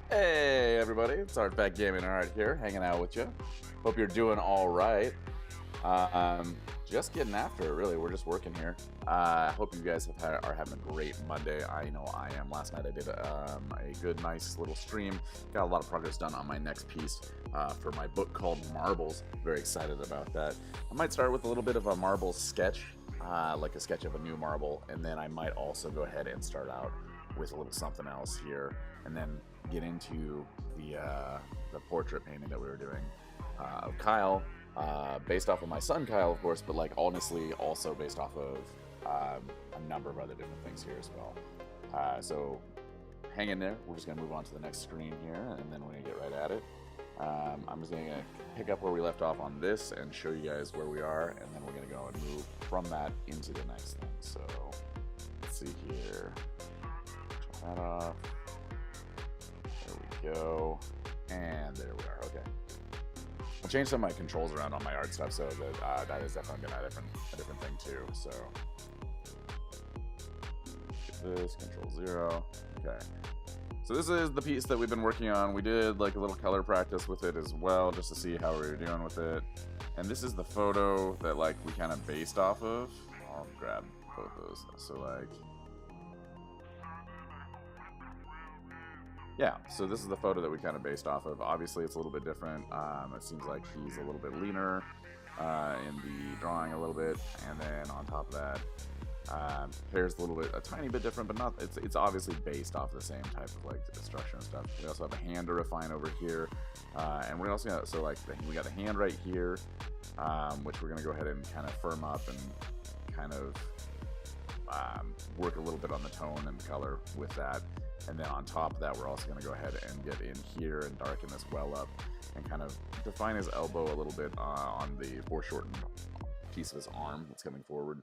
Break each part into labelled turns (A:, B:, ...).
A: Hey everybody, it's Artback Gaming Art here, hanging out with you. Hope you're doing all right. Just getting after it, really. We're just working here. Hope you guys are having a great Monday. I know I am. Last night I did a good, nice little stream. Got a lot of progress done on my next piece for my book called Marbles. Very excited about that. I might start with a little bit of a marble sketch, like a sketch of a new marble, and then I might also go ahead and start out with a little something else here, and then get into the portrait painting that we were doing of Kyle, based off of my son Kyle, of course, but like honestly also based off of a number of other different things here as well. So hang in there. We're just gonna move on to the next screen here, and then we're gonna get right at it. I'm just gonna pick up where we left off on this and show you guys where we are, and then we're gonna go and move from that into the next thing. So let's see here. Turn that off. There we go. And there we are. Okay. I'll change some of my controls around on my art stuff, so that that is definitely gonna a different thing too. So get this Control 0. Okay. So this is the piece that we've been working on. We did like a little color practice with it as well, just to see how we were doing with it. And this is the photo that like we kind of based off of. I'll grab both those. So like, yeah, so this is the photo that we kind of based off of. Obviously, it's a little bit different. It seems like he's a little bit leaner in the drawing a little bit, and then on top of that, hair's a tiny bit different, but not. It's obviously based off the same type of like structure and stuff. We also have a hand to refine over here, and we're also so like we got the hand right here, which we're gonna go ahead and kind of firm up and kind of work a little bit on the tone and color with that. And then on top of that, we're also going to go ahead and get in here and darken this well up and kind of define his elbow a little bit on the foreshortened piece of his arm that's coming forward.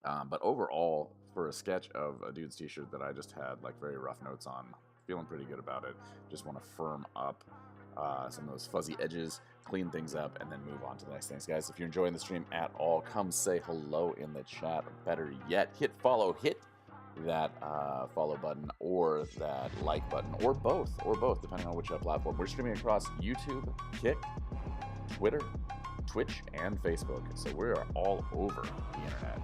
A: But overall, for a sketch of a dude's t-shirt that I just had like very rough notes on, feeling pretty good about it. Just want to firm up some of those fuzzy edges, clean things up, and then move on to the next things. Guys, if you're enjoying the stream at all, come say hello in the chat. Or better yet, hit follow, hit that follow button or that like button, or both, depending on which platform. We're streaming across YouTube, Kick, Twitter, Twitch, and Facebook. So we are all over the internet.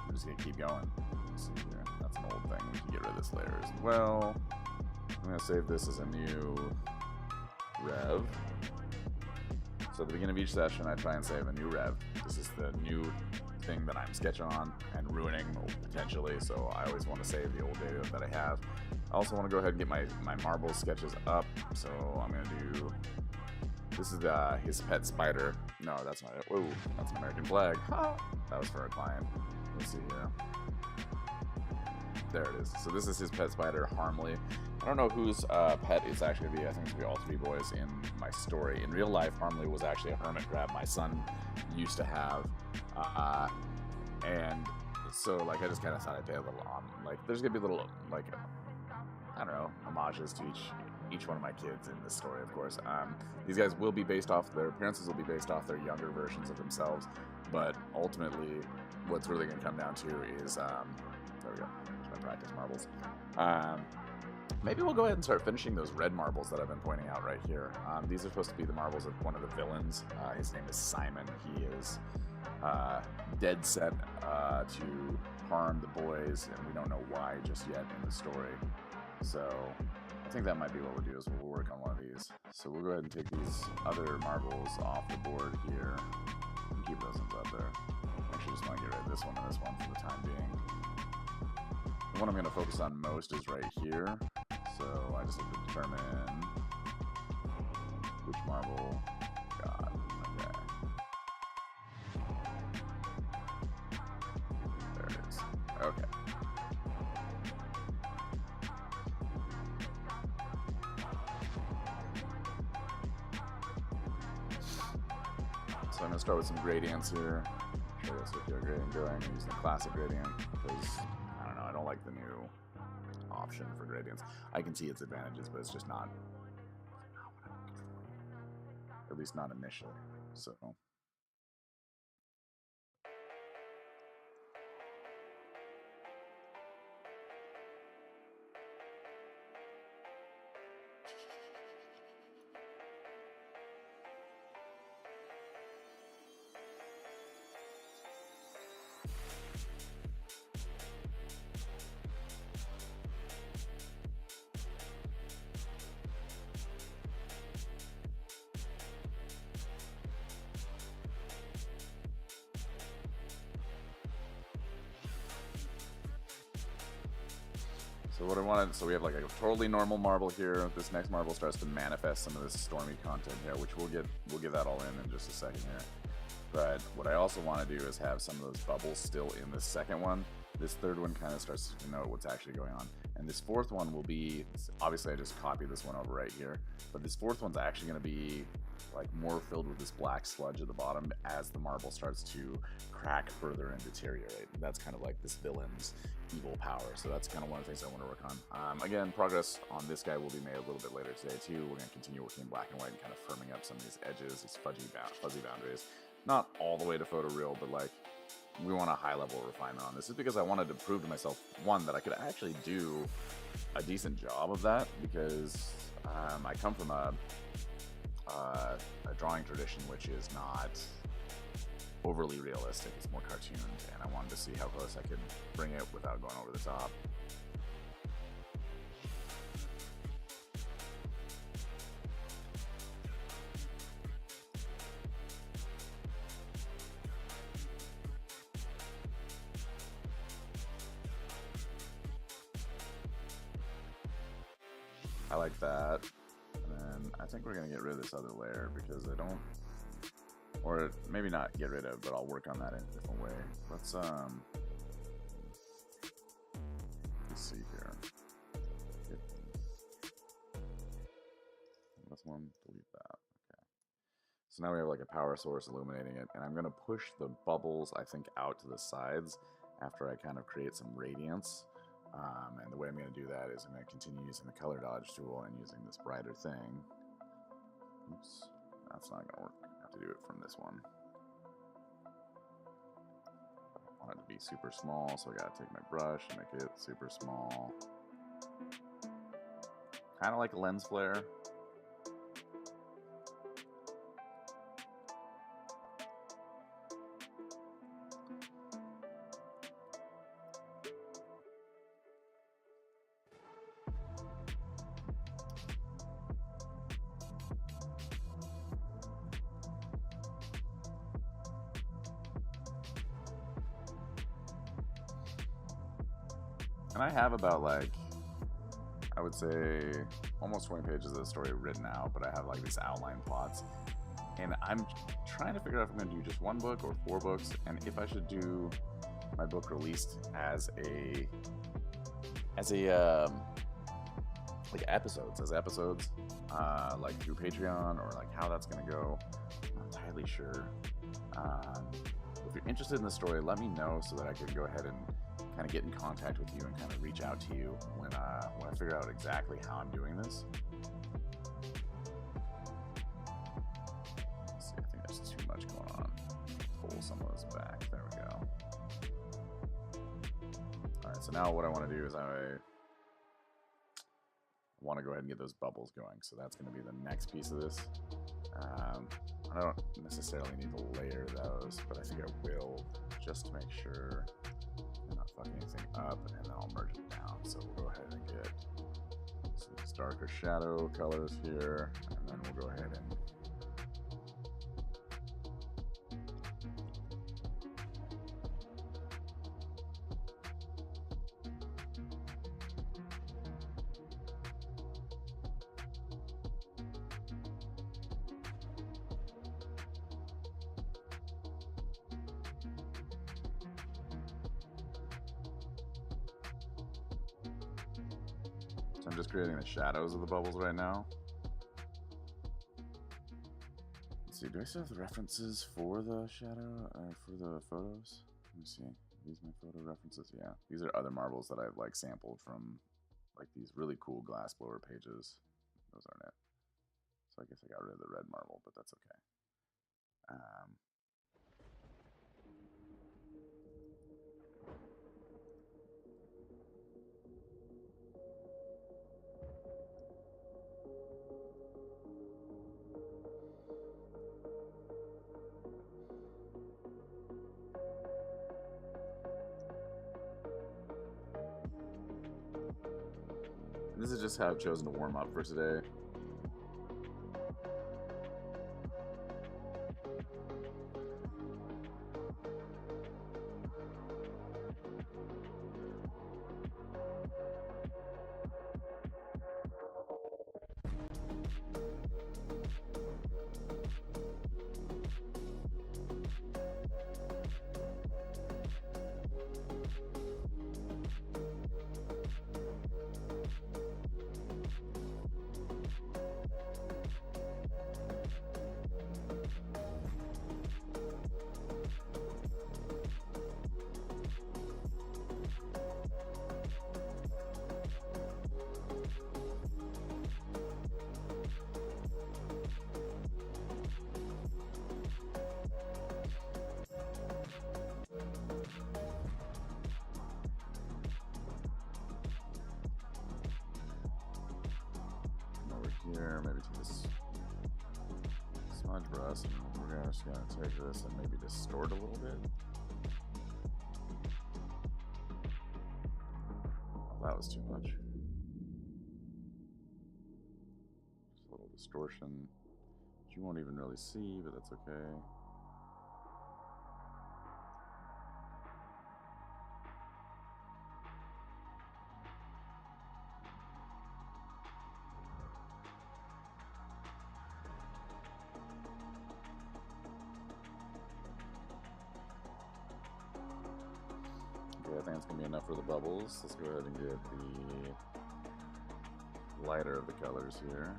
A: We're just gonna keep going. Let's see here. That's an old thing. We can get rid of this layer as well. I'm gonna save this as a new rev. So at the beginning of each session, I try and save a new rev. This is the new thing that I'm sketching on and ruining potentially, so I always want to save the old data that I have. I also want to go ahead and get my marble sketches up, so I'm going to do, this is his pet spider. No, that's not it. Whoa, that's an American flag. That was for a client. Let's see here. There it is. So this is his pet spider, Harmley. I don't know whose pet it's actually going to be. I think it's going to be all three boys in my story. In real life, Harmley was actually a hermit crab my son used to have. And so, like, I just kind of thought I'd pay a little on. Like, there's going to be little, like, I don't know, homages to each one of my kids in this story, of course. These guys will be based off, their appearances will be based off their younger versions of themselves. But ultimately, what's really going to come down to is, there we go. My practice marbles. Maybe we'll go ahead and start finishing those red marbles that I've been pointing out right here. These are supposed to be the marbles of one of the villains. His name is Simon. He is dead set to harm the boys, and we don't know why just yet in the story. So I think that might be what we'll do, is we'll work on one of these. So we'll go ahead and take these other marbles off the board here and keep those ones up there. Actually, just want to get rid of this one and this one for the time being. The one I'm going to focus on most is right here. So I just have to determine which marble. God, okay. There it is. Okay. So I'm going to start with some gradients here. Show us what your gradient doing. I'm using the classic gradient because I don't know, I don't like the new option for gradients. I can see its advantages, but it's just not what I'm looking for. At least not initially. So So what I wanted, so we have like a totally normal marble here. This next marble starts to manifest some of this stormy content here, which we'll get that all in just a second here. But what I also want to do is have some of those bubbles still in the second one. This third one kind of starts to denote what's actually going on. And this fourth one will be, obviously I just copied this one over right here, but this fourth one's actually going to be like more filled with this black sludge at the bottom as the marble starts to crack further and deteriorate. That's kind of like this villain's evil power. So that's kind of one of the things I want to work on. Again, progress on this guy will be made a little bit later today too. We're going to continue working in black and white and kind of firming up some of these edges, these fuzzy boundaries. Not all the way to photoreal, but like we want a high level of refinement on this. This is because I wanted to prove to myself, one, that I could actually do a decent job of that, because I come from a drawing tradition which is not overly realistic. It's more cartooned, and I wanted to see how close I could bring it without going over the top. I like that. And then I think we're going to get rid of this other layer because I don't, or maybe not get rid of, but I'll work on that in a different way. Let's see here. This one, delete that. Okay. So now we have like a power source illuminating it, and I'm going to push the bubbles, I think, out to the sides after I kind of create some radiance. And the way I'm going to do that is I'm going to continue using the color dodge tool and using this brighter thing. Oops, that's not going to work. I have to do it from this one. I want it to be super small, so I got to take my brush and make it super small. Kind of like a lens flare. And I have about, like, I would say almost 20 pages of the story written out, but I have like these outline plots, and I'm trying to figure out if I'm going to do just one book or 4 books, and if I should do my book released as like episodes, like through Patreon, or like how that's going to go. I'm not entirely sure. If you're interested in the story, let me know so that I can go ahead and kind of get in contact with you and kind of reach out to you when I figure out exactly how I'm doing this. Let's see, I think there's too much going on. Pull some of this back. There we go. Alright, so now what I want to do is I want to go ahead and get those bubbles going. So that's going to be the next piece of this. I don't necessarily need to layer those, but I think I will, just to make sure I'm not fucking anything up, and then I'll merge it down. So we'll go ahead and get some darker shadow colors here, and then we'll go ahead and so I'm just creating the shadows of the bubbles right now. Let's see, do I still have the references for the shadow, for the photos? Let me see, are these my photo references? Yeah, these are other marbles that I've like sampled from like these really cool glassblower pages. Those aren't it. So I guess I got rid of the red marble, but that's okay. This is just how I've chosen to warm up for today. to this smudge brush, and we're just going to take this and maybe distort a little bit. Oh, that was too much. Just a little distortion, which you won't even really see, but that's okay. Okay, I think it's going to be enough for the bubbles. Let's go ahead and get the lighter of the colors here.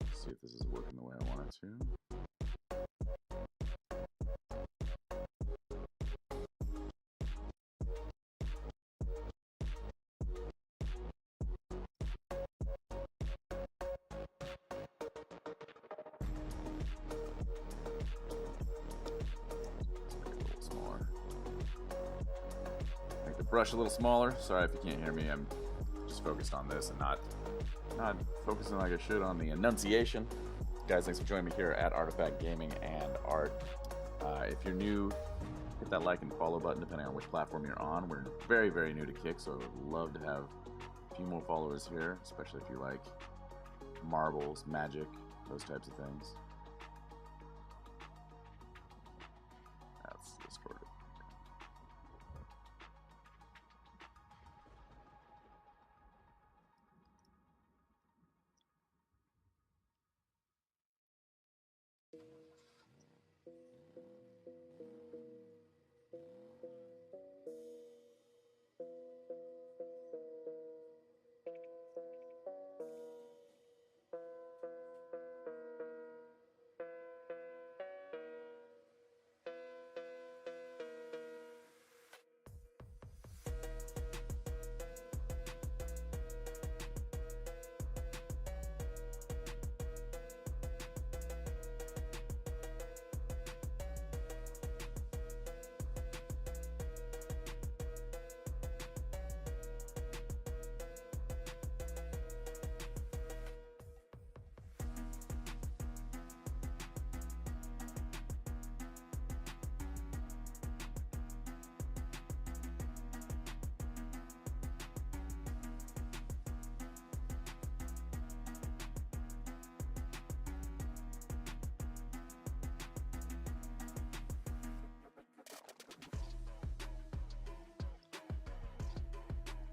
A: Let's see if this is working the way I want it to. Brush a little smaller. Sorry if you can't hear me. I'm just focused on this and not focusing like I should on the enunciation. Guys, thanks for joining me here at Artifact Gaming and Art. If you're new, hit that like and follow button depending on which platform you're on. We're very, very new to Kick, so I would love to have a few more followers here, especially if you like marbles, magic, those types of things. That's distorted.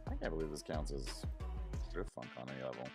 A: I can't believe this counts as drift funk on any level.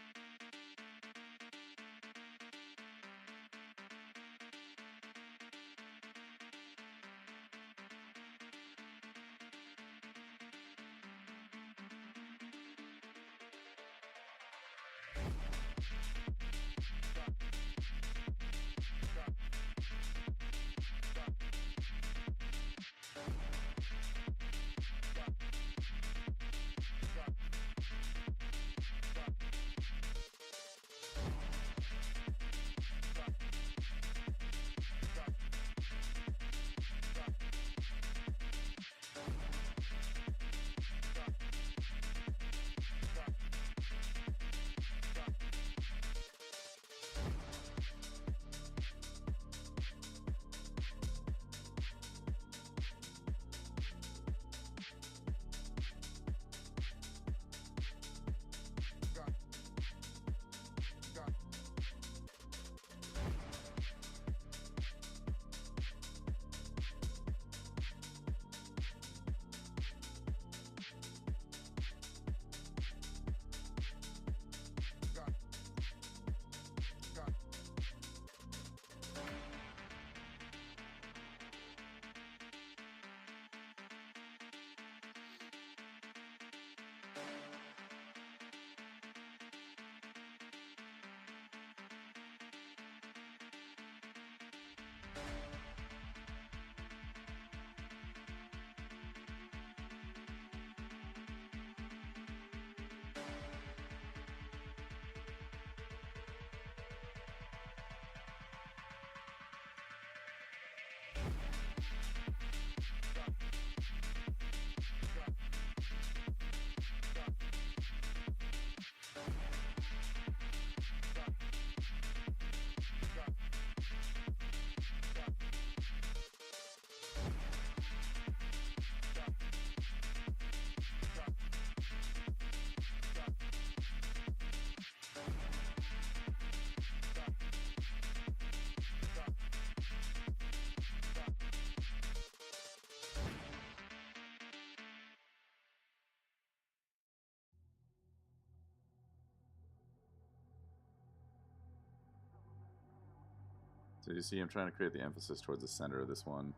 A: So you see I'm trying to create the emphasis towards the center of this one.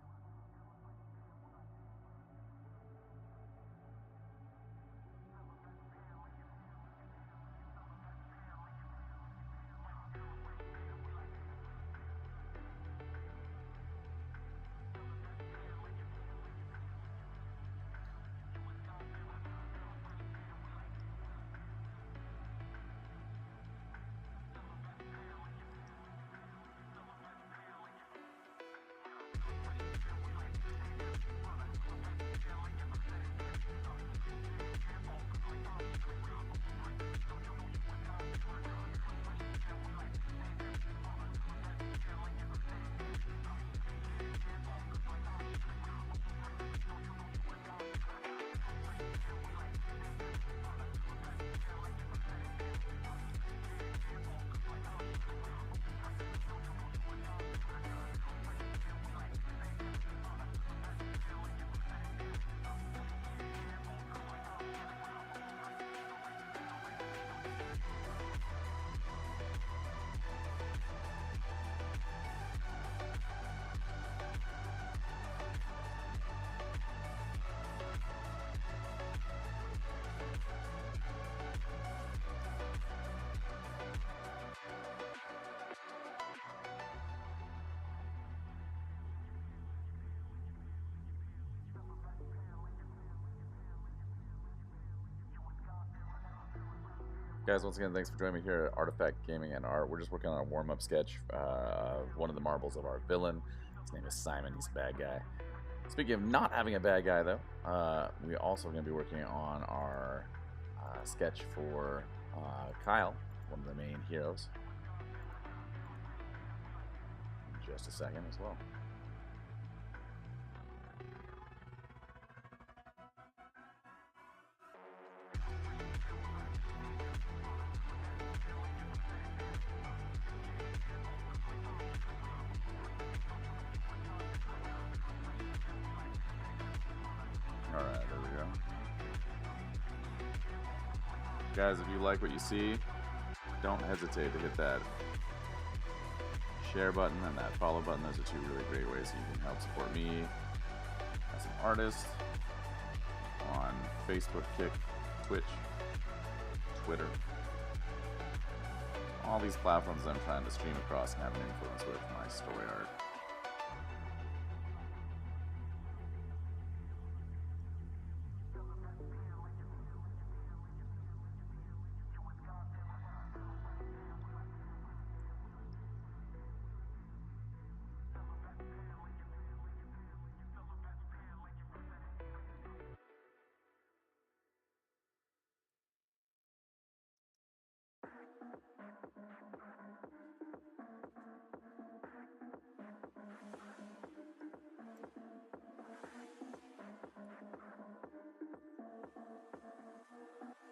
A: Guys, once again, thanks for joining me here at Artifact Gaming and Art. We're just working on a warm-up sketch of one of the marbles of our villain. His name is Simon. He's a bad guy. Speaking of not having a bad guy, though, we also going to be working on our sketch for Kyle, one of the main heroes, in just a second as well. Alright, there we go. Guys, if you like what you see, don't hesitate to hit that share button and that follow button. Those are two really great ways you can help support me as an artist on Facebook, Kick, Twitch, Twitter. All these platforms I'm trying to stream across and have an influence with my story art.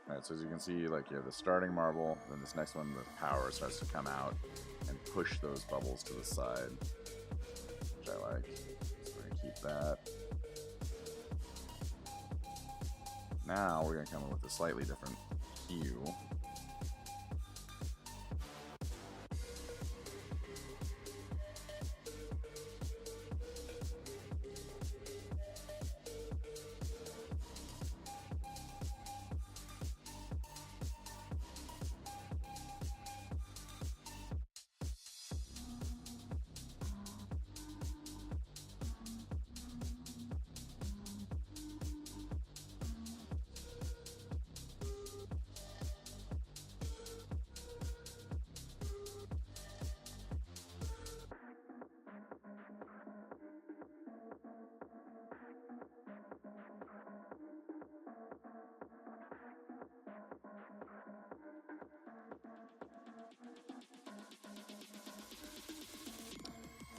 A: Alright, so as you can see, like you have the starting marble, then this next one, the power starts to come out and push those bubbles to the side, which I like. So we're going to keep that. Now we're going to come in with a slightly different hue.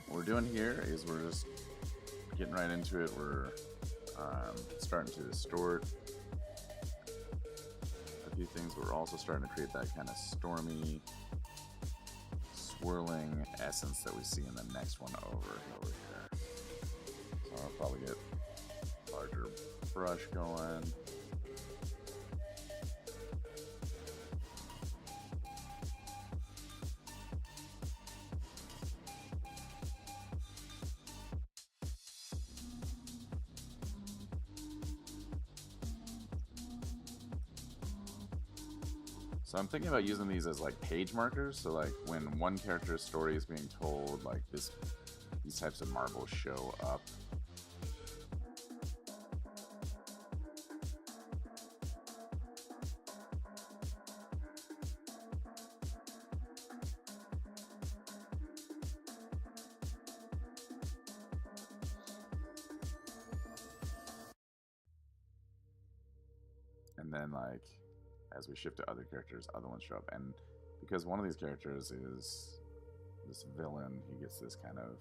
A: What we're doing here is we're just getting right into it. We're starting to distort a few things, but we're also starting to create that kind of stormy, swirling essence that we see in the next one over here. So I'll probably get a larger brush going. So I'm thinking about using these as like page markers. So like when one character's story is being told, like these types of marbles show up. And then like as we shift to other characters, other ones show up. And because one of these characters is this villain, he gets this kind of...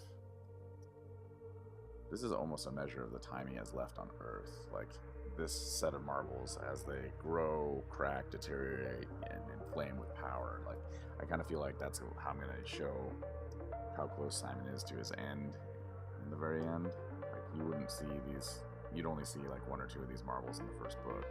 A: This is almost a measure of the time he has left on Earth. Like, this set of marbles, as they grow, crack, deteriorate, and inflame with power, like, I kind of feel like that's how I'm going to show how close Simon is to his end in the very end. Like, you wouldn't see these... You'd only see, like, one or two of these marbles in the first book.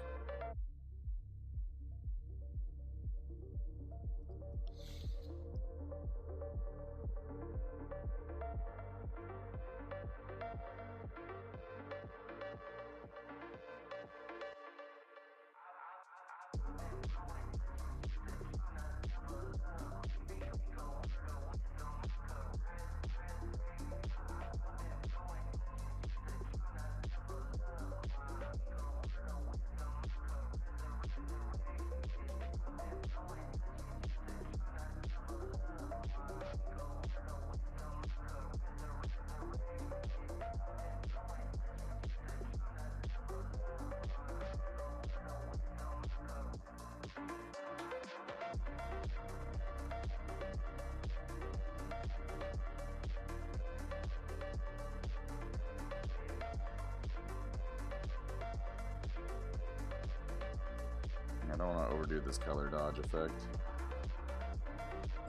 A: I don't want to overdo this color dodge effect.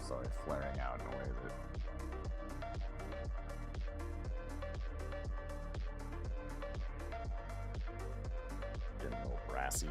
A: Sorry, flaring out in a way that... Getting a little brassy.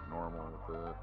A: Normal with it.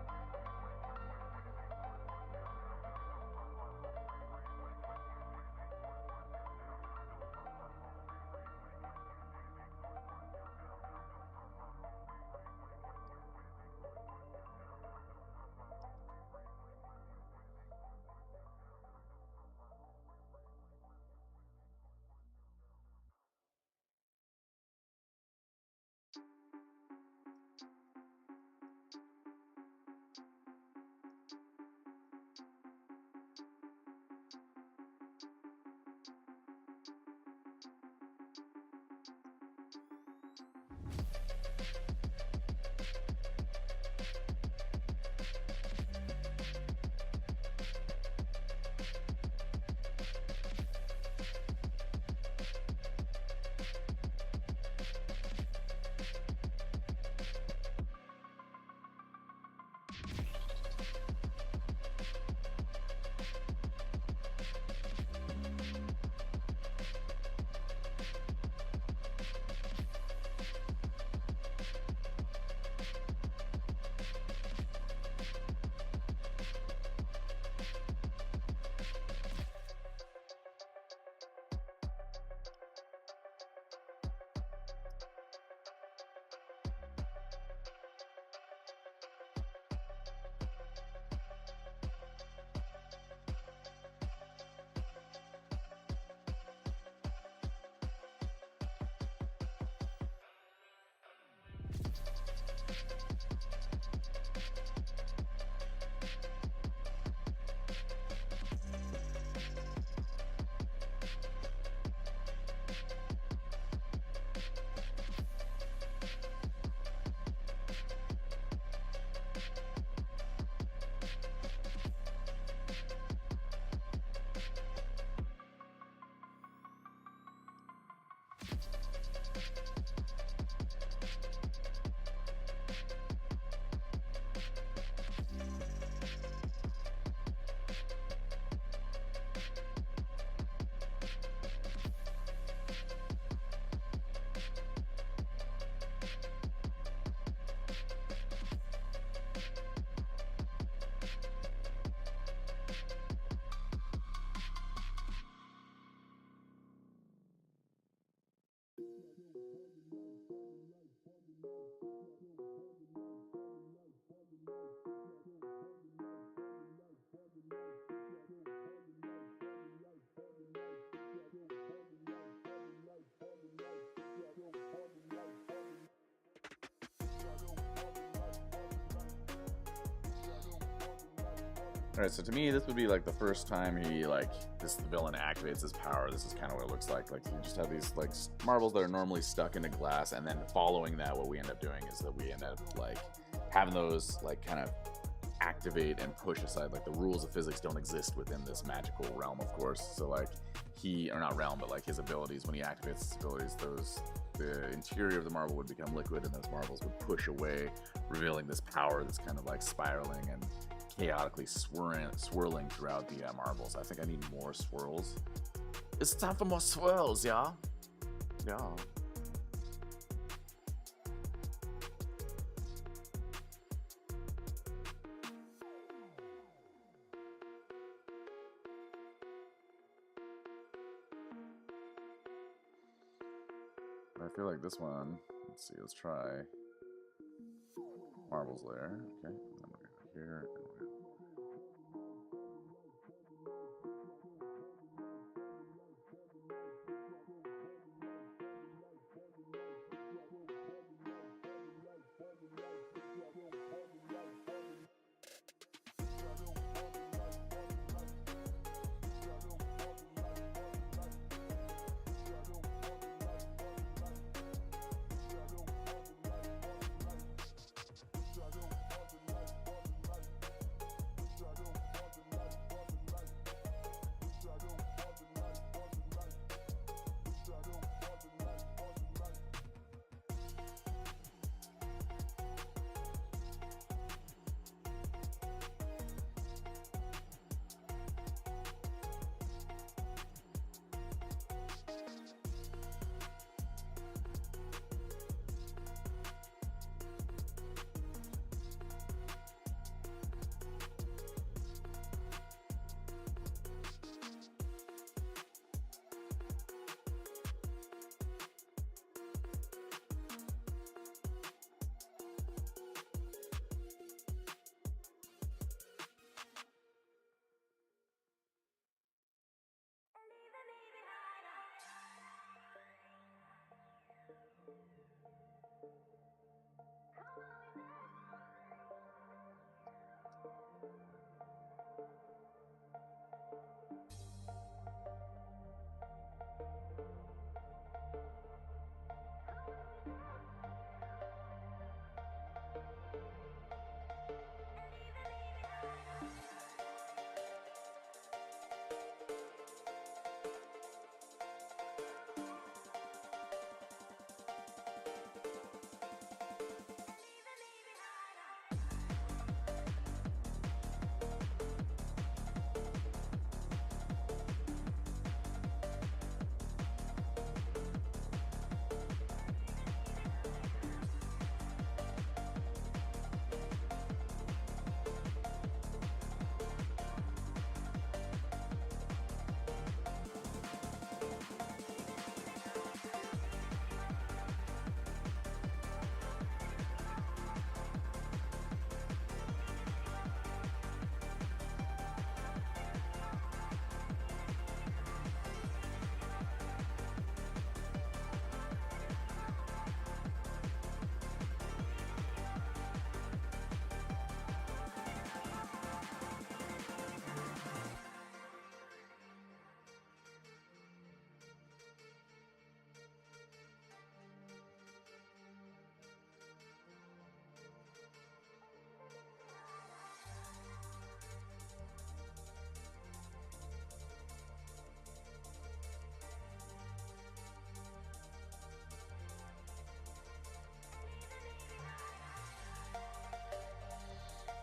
A: Alright, so to me, this would be like the first time he, like, this villain activates his power. This is kind of what it looks like. Like, you just have these, like, marbles that are normally stuck into glass, and then following that, what we end up doing is that we end up, like, having those, like, kind of activate and push aside. Like, the rules of physics don't exist within this magical realm, of course. So, like, or not realm, but, like, his abilities, when he activates his abilities, the interior of the marble would become liquid, and those marbles would push away, revealing this power that's kind of, like, spiraling and chaotically swirling throughout the marbles. I think I need more swirls. It's time for more swirls, yeah? Yeah. I feel like this one, let's see, let's try marbles there. Okay, and then we're gonna go here, and we're gonna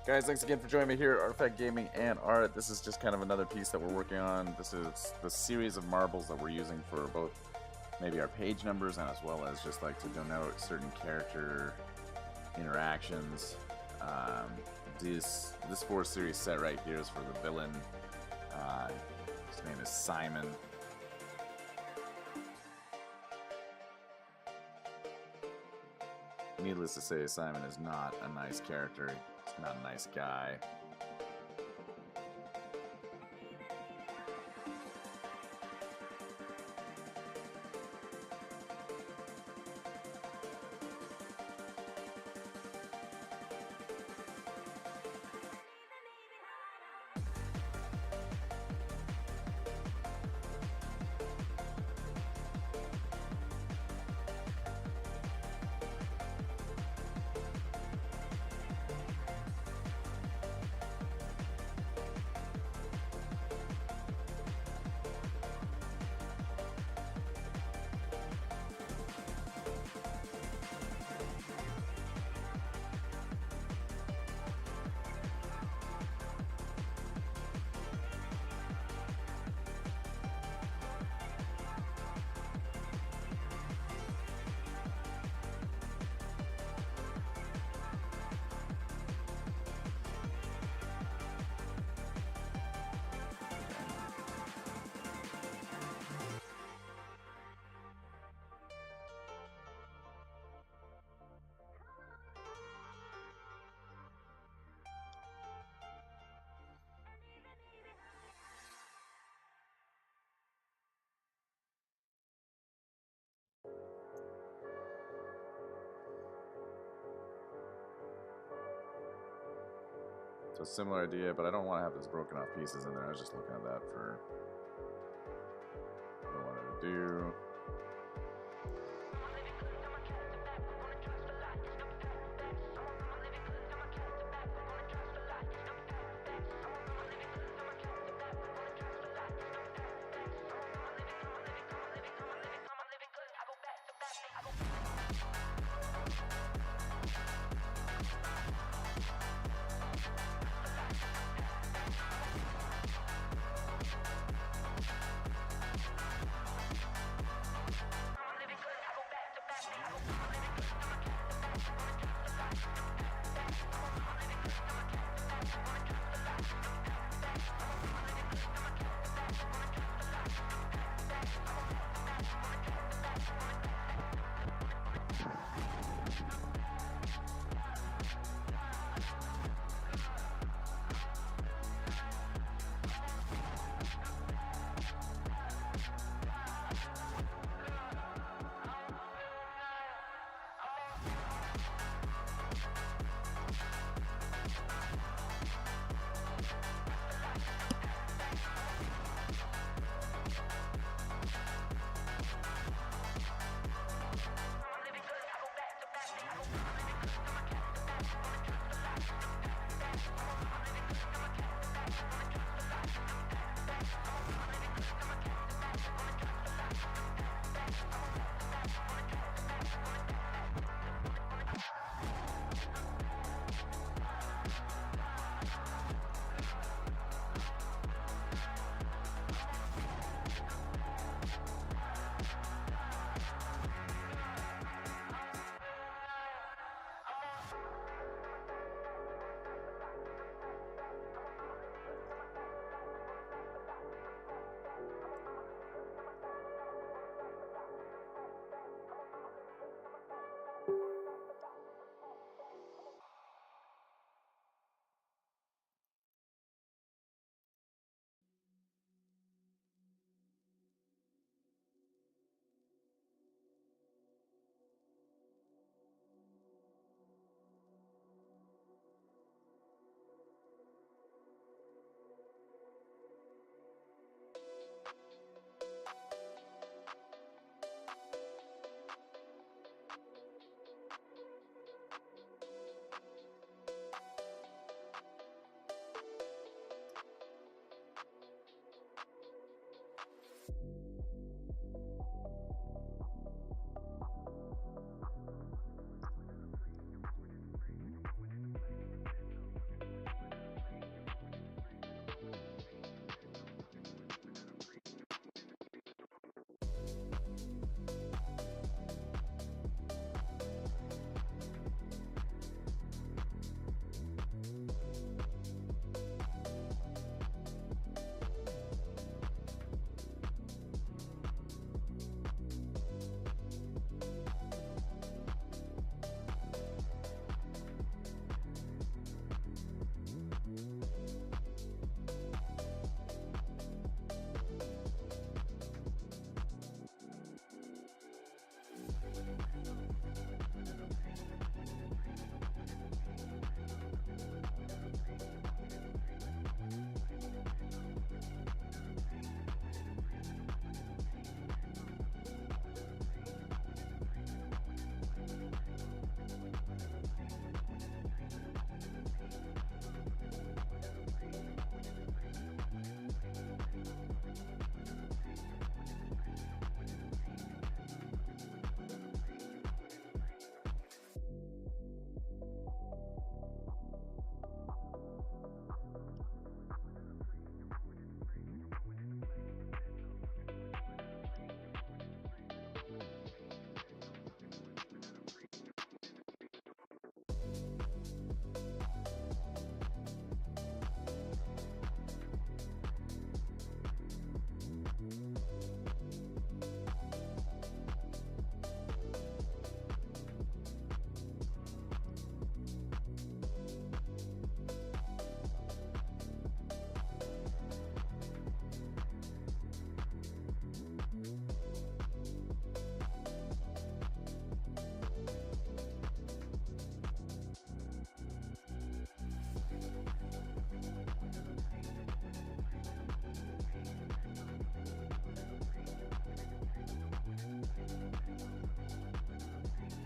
A: Guys, thanks again for joining me here at Artifact Gaming and Art. This is just kind of another piece that we're working on. This is the series of marbles that we're using for both maybe our page numbers and as well as just like to denote certain character interactions. This 4 series set right here is for the villain. His name is Simon. Needless to say, Simon is not a nice character. He's not a nice guy. So similar idea, but I don't want to have those broken off pieces in there. I was just looking at that for what I wanted to do.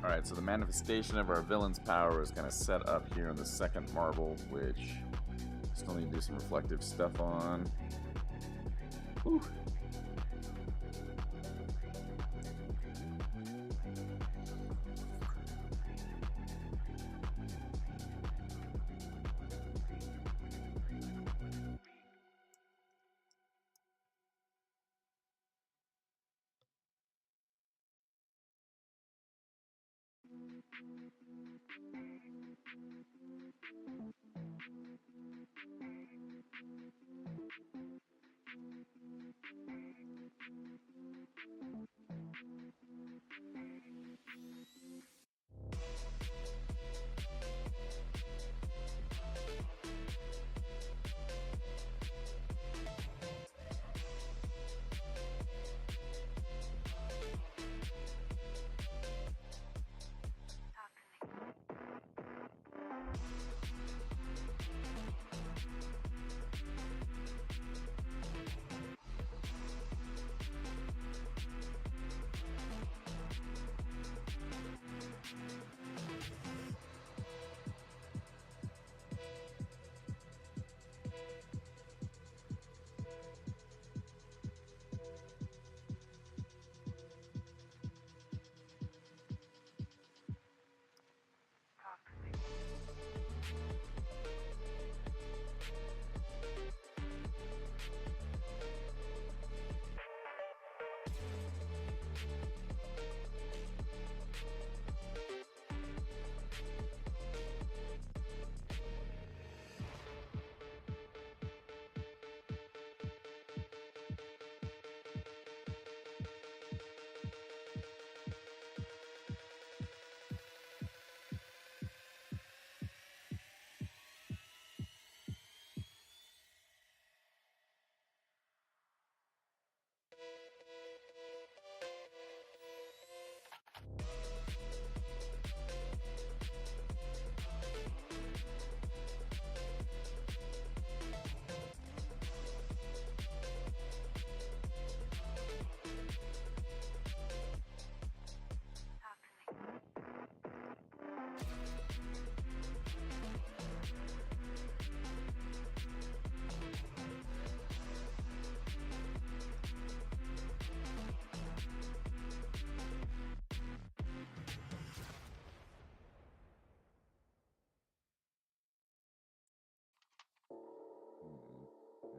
A: Alright, so the manifestation of our villain's power is kind of set up here on the second marble, which still need to do some reflective stuff on. Whew.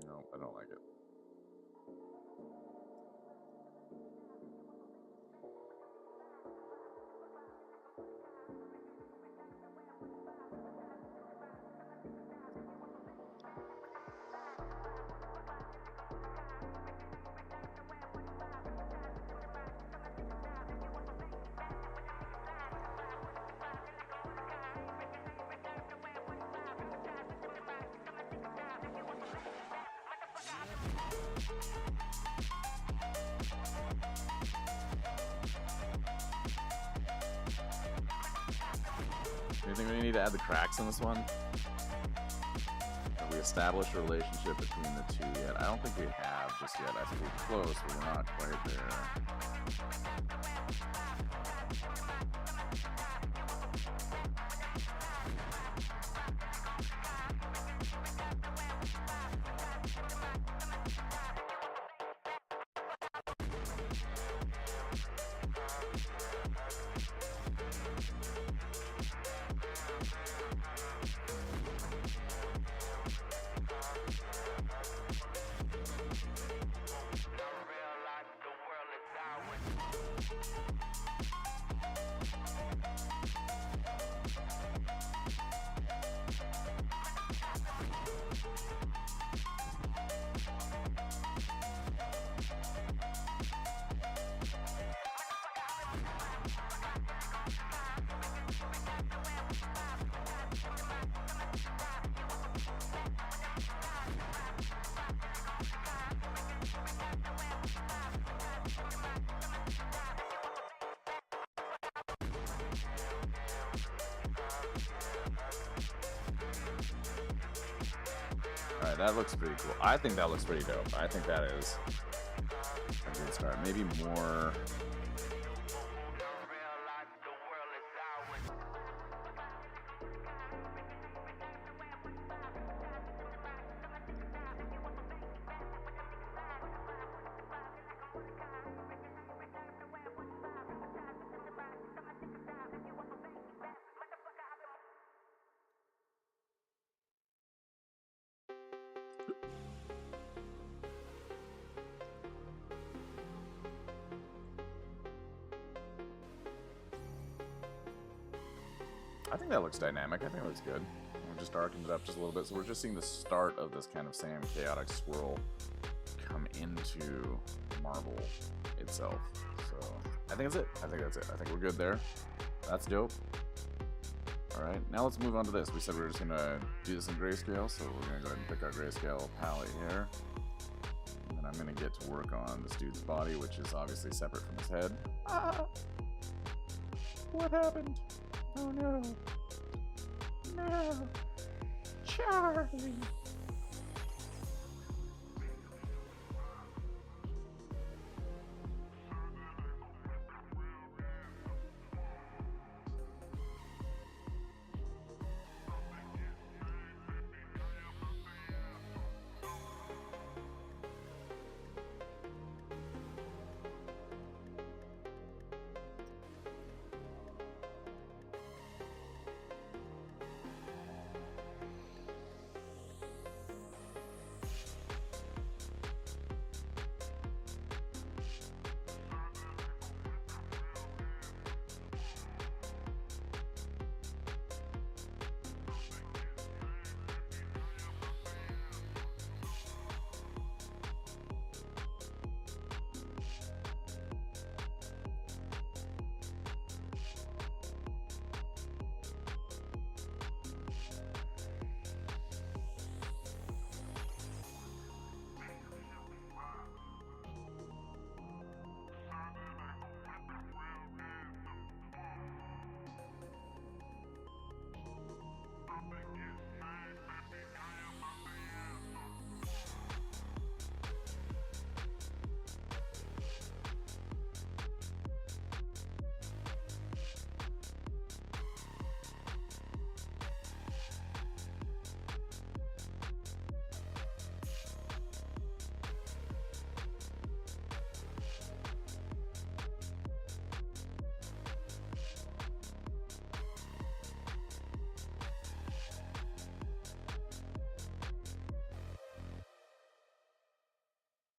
A: No, I don't like it. Do you think we need to add the cracks in this one? Have we established a relationship between the two yet? I don't think we have just yet. I think we're close, but we're not quite there. Alright, that looks pretty cool. I think that looks pretty dope. I think that is a good start. Maybe more I think that looks dynamic. I think it looks good. We just darkened it up just a little bit, so we're just seeing the start of this kind of same chaotic swirl come into marble itself. So I think that's it. I think that's it. I think we're good there. That's dope. Alright, now let's move on to this. We said we were just going to do this in grayscale, so we're going to go ahead and pick our grayscale palette here. And then I'm going to get to work on this dude's body, which is obviously separate from his head. Ah! What happened? Oh no. No. Charlie.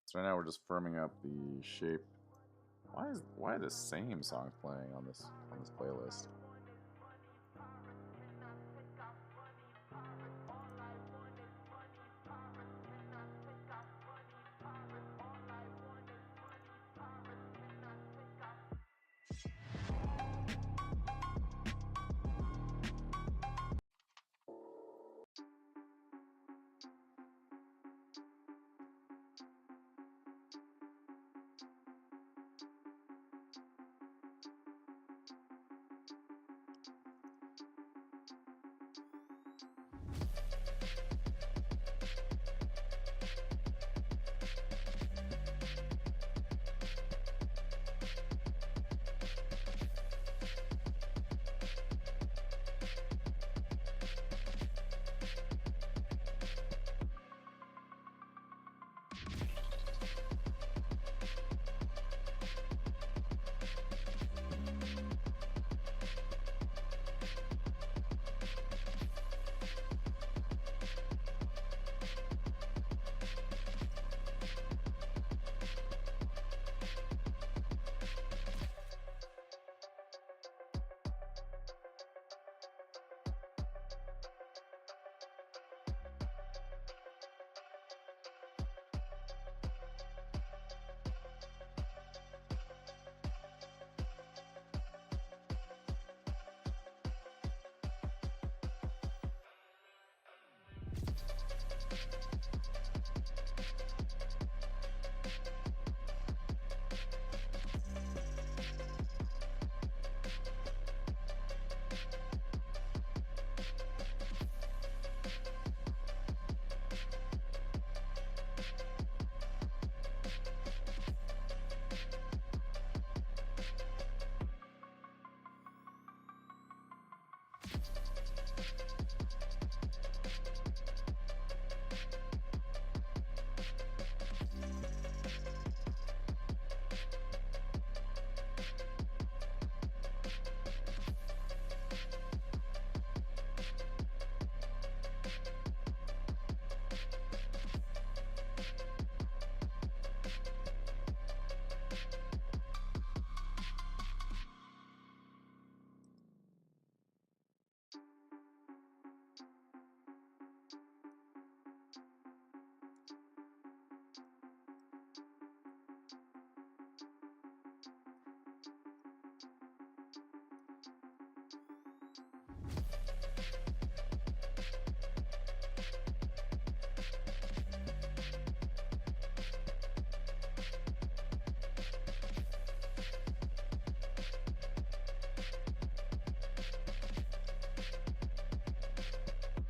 A: So right now we're just firming up the shape. Why are the same songs playing on this playlist?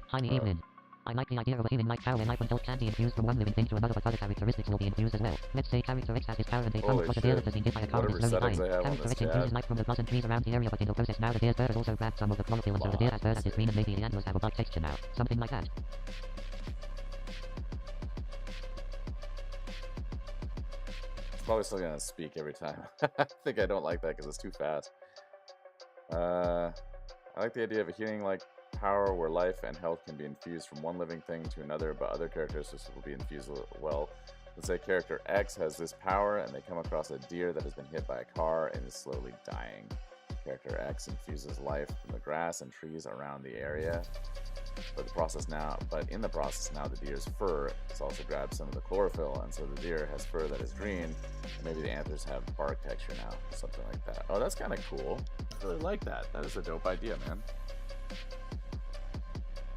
B: Tiny Evelyn. I like the idea of a human-like power when life when candy infused from one living thing to another, but other characteristics will be infused as well. Let's say Character X has his power and they come
A: Holy
B: across a
A: shit.
B: deer that has been hit by a car and
A: Whatever
B: is slowly
A: settings
B: dying.
A: I have on
B: Character
A: this
B: X infuses
A: tab.
B: life from the blossom trees around the area, but in the process now the deer's fur has also grabbed some of the chlorophyll, and so the deer has fur that is green and maybe the antlers have a black texture now. Something like that.
A: It's probably still gonna speak every time. I think I don't like that because it's too fast. I like the idea of a healing-like power where life and health can be infused from one living thing to another, but other characteristics will be infused as well. Let's say character X has this power and they come across a deer that has been hit by a car and is slowly dying. Character X infuses life from the grass and trees around the area. But in the process now the deer's fur has also grabbed some of the chlorophyll, and so the deer has fur that is green, and maybe the antlers have bark texture now, something like that. Oh, that's kind of cool. I really like that. That is a dope idea, man.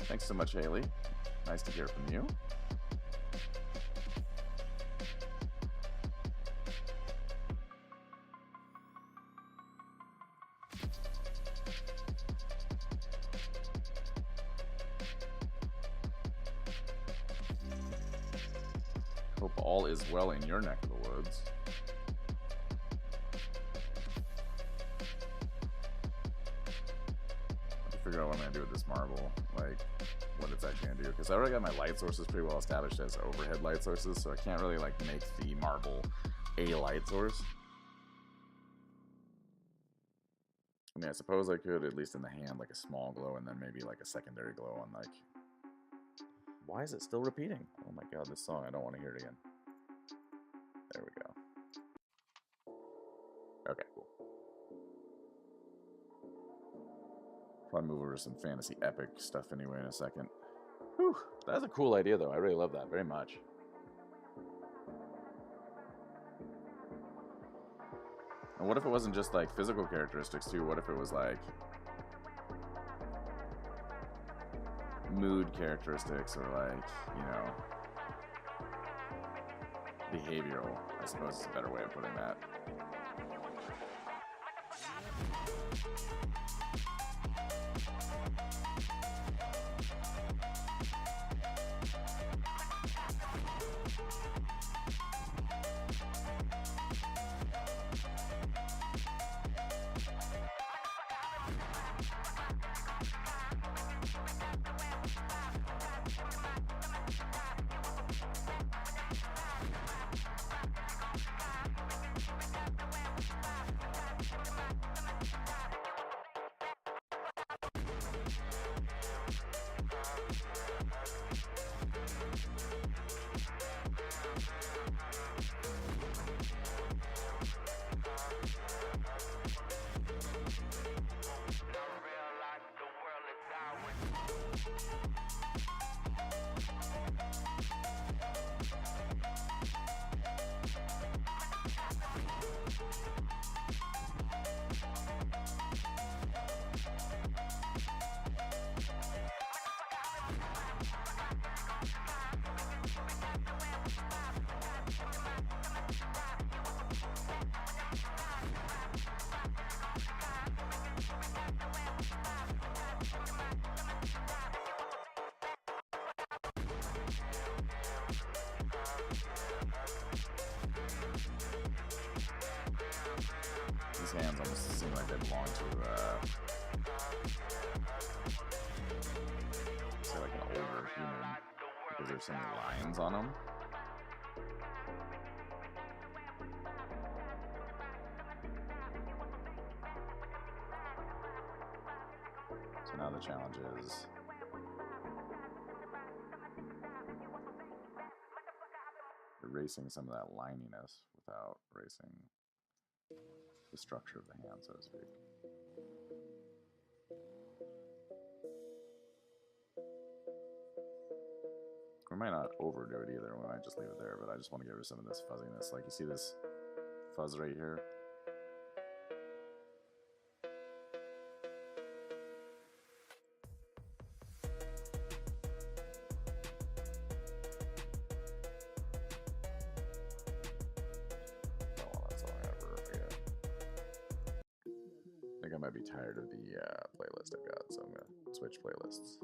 A: Thanks so much, Haley. Nice to hear from you. Hope all is well in your neck of the woods. I have to figure out what I'm going to do with this marble, like what it's actually going to do, because I already got my light sources pretty well established as overhead light sources, so I can't really like make the marble a light source. I mean, I suppose I could, at least in the hand, like a small glow, and then maybe like a secondary glow on like... Why is it still repeating? Oh my god, this song, I don't want to hear it again. There we go. Okay, cool. Probably move over to some fantasy epic stuff anyway in a second. Whew, that's a cool idea though. I really love that very much. And what if it wasn't just like physical characteristics too? What if it was like mood characteristics or like, you know, behavioral, I suppose is a better way of putting that. These hands almost seem like they belong to, say like an older human, because there's so many lines on them. So now the challenge is erasing some of that lininess without erasing the structure of the hand, so to speak. We might not overdo it either, we might just leave it there, but I just want to get rid of some of this fuzziness. Like, you see this fuzz right here? I think I might be tired of the playlist I've got, so I'm going to switch playlists.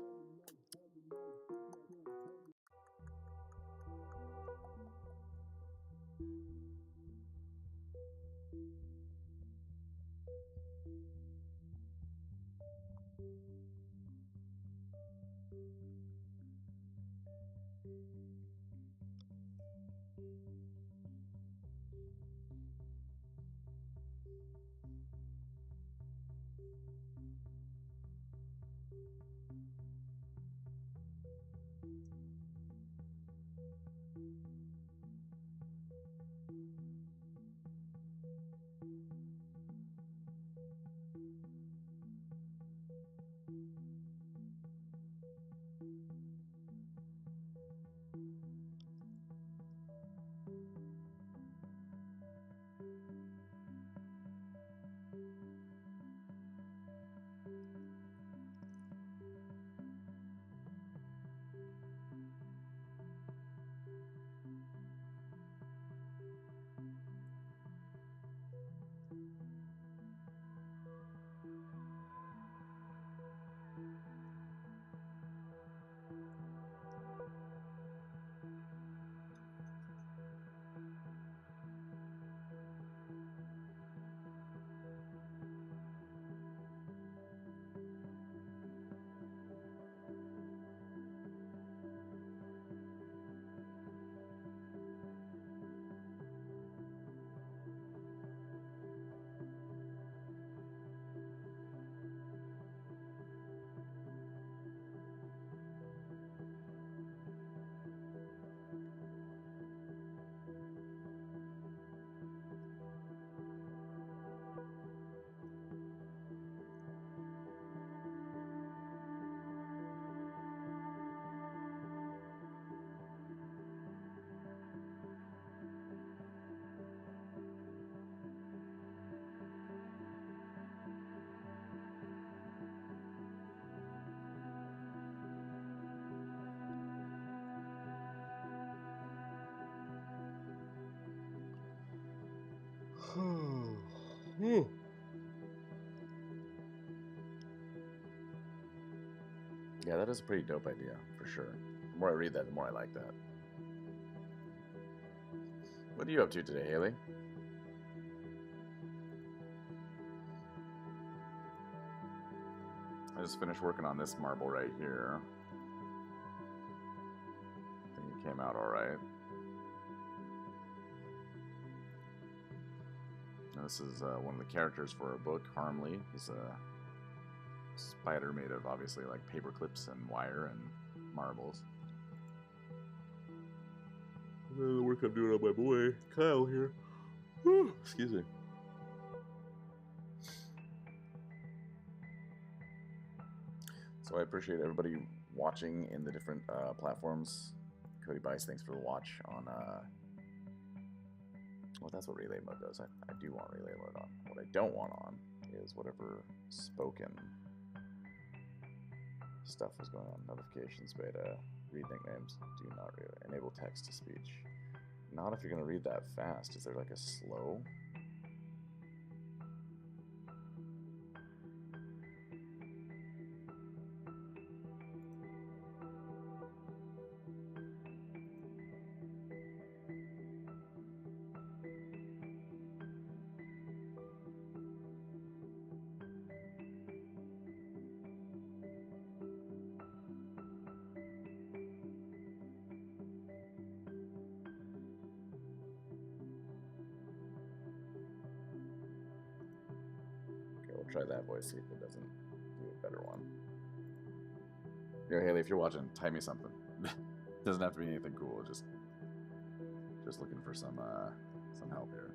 A: Yeah, that is a pretty dope idea, for sure. The more I read that, the more I like that. What are you up to today, Haley? I just finished working on this marble right here. I think it came out alright. This is one of the characters for a book, Harmley. He's a spider made of, obviously, like paper clips and wire and marbles. The work I'm doing on my boy, Kyle, here. Whew, excuse me. So I appreciate everybody watching in the different platforms. Cody Bice, thanks for the watch on... well, that's what relay mode does. I do want relay mode on. What I don't want on is whatever spoken stuff was going on. Notifications, beta, read nicknames, do not read. Enable text to speech. Not if you're going to read that fast. Is there like a slow? Try that voice, see if it doesn't do a better one. Yo, Haley, if you're watching, type me something. Doesn't have to be anything cool. Just looking for some help here.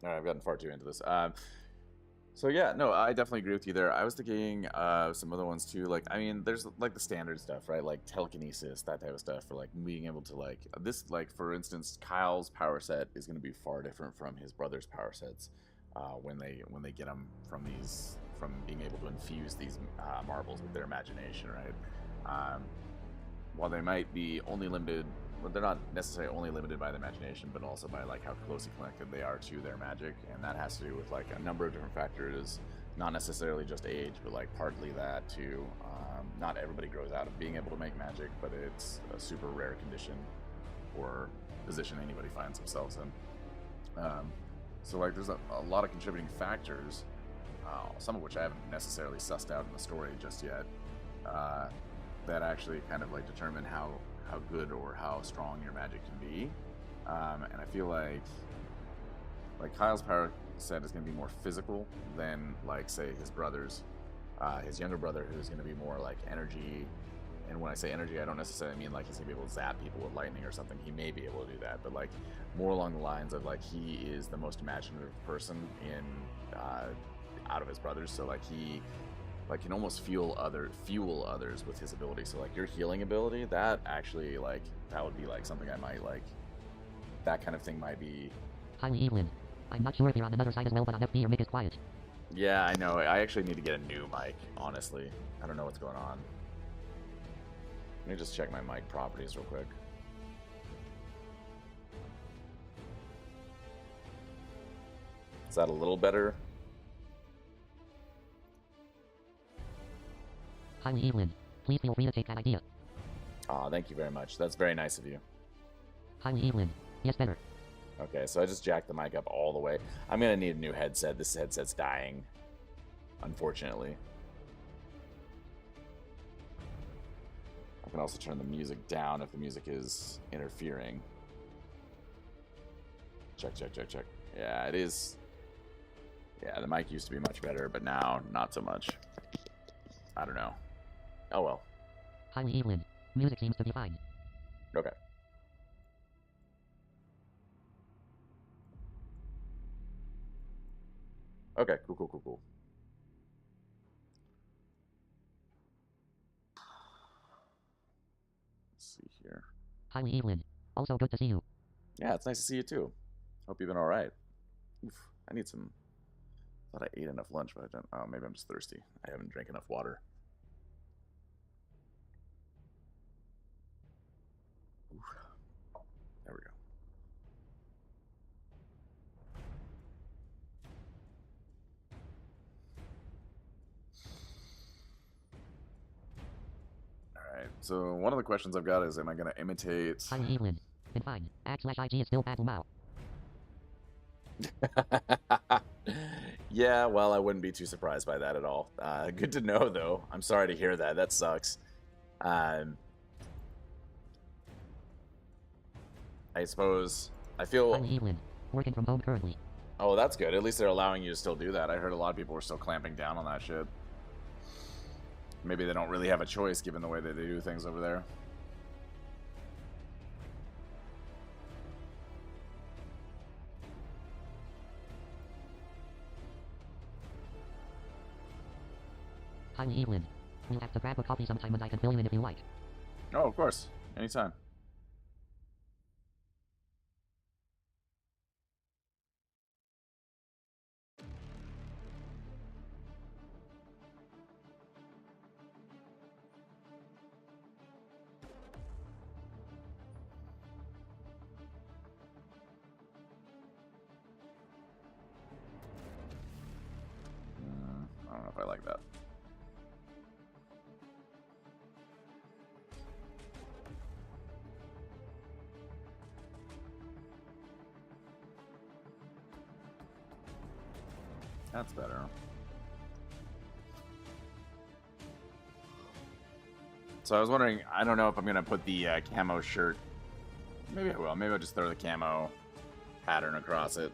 A: All right, I've gotten far too into this. So yeah, no, I definitely agree with you there. I was thinking some other ones too. Like, I mean, there's like the standard stuff, right? Like telekinesis, that type of stuff, for like being able to like this. Like for instance, Kyle's power set is going to be far different from his brother's power sets when they get them from being able to infuse these marbles with their imagination, right? While they might be only limited, well, they're not necessarily only limited by the imagination, but also by like how closely connected they are to their magic, and that has to do with like a number of different factors, not necessarily just age, but like partly that too. Not everybody grows out of being able to make magic, but it's a super rare condition or position anybody finds themselves in. So like, there's a lot of contributing factors, some of which I haven't necessarily sussed out in the story just yet. That actually kind of like determine how good or how strong your magic can be. And I feel like Kyle's power set is going to be more physical than like say his brother's. His younger brother, who's going to be more like energy. And when I say energy, I don't necessarily mean like he's going to be able to zap people with lightning or something. He may be able to do that, but like more along the lines of like he is the most imaginative person in out of his brothers. So like he can almost fuel others with his ability. So like your healing ability, that actually like that would be like something I might like. That kind of thing might be.
B: Hi, Evelyn. I'm not sure if you're on another side as well, but on FB your mic is quiet.
A: Yeah, I know. I actually need to get a new mic, honestly. I don't know what's going on. Let me just check my mic properties real quick. Is that a little better?
B: Hi, Evelyn. Please feel free to take that idea.
A: Aw, thank you very much. That's very nice of you.
B: Hi, Evelyn. Yes, better.
A: Okay, so I just jacked the mic up all the way. I'm gonna need a new headset. This headset's dying, unfortunately. I can also turn the music down if the music is interfering. Check, check, check, check. Yeah, it is. Yeah, the mic used to be much better, but now not so much. I don't know. Oh well.
B: Hi, Evelyn. Music seems to be fine.
A: Okay. Okay, cool, cool, cool, cool. Let's see here.
B: Hi, Evelyn. Also good to see you.
A: Yeah, it's nice to see you too. Hope you've been all right. Oof, I need some. I thought I ate enough lunch, but I don't. Oh, maybe I'm just thirsty. I haven't drank enough water. Oof. There we go. Alright, so one of the questions I've got is, am I going to imitate...
B: Hi, Evelyn. Been fine. /IG is still bad Mao.
A: Yeah, well, I wouldn't be too surprised by that at all. Good to know, though. I'm sorry to hear that. That sucks. I suppose... I feel...
B: Hi, Evelyn. Working from home currently.
A: Oh, that's good. At least they're allowing you to still do that. I heard a lot of people were still clamping down on that shit. Maybe they don't really have a choice given the way that they do things over there.
B: Hi, Evelyn. We'll have to grab a coffee sometime and I can fill you in if you like.
A: Oh, of course. Anytime. I don't know if I like that. That's better. So I was wondering, I don't know if I'm going to put the camo shirt. Maybe I will. Maybe I'll just throw the camo pattern across it.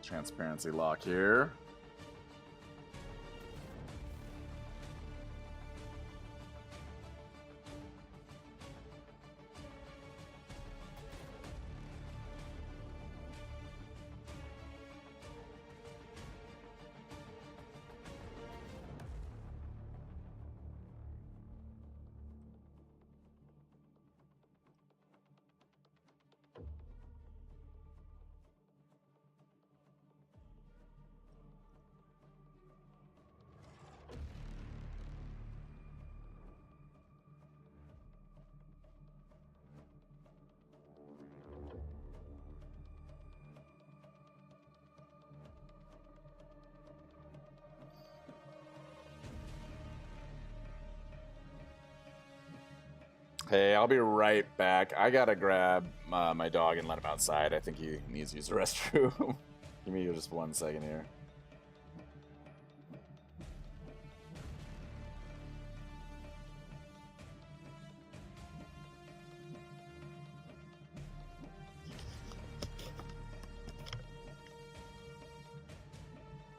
A: transparency lock here. Hey, I'll be right back. I gotta grab my dog and let him outside. I think he needs to use the restroom. Give me just 1 second here.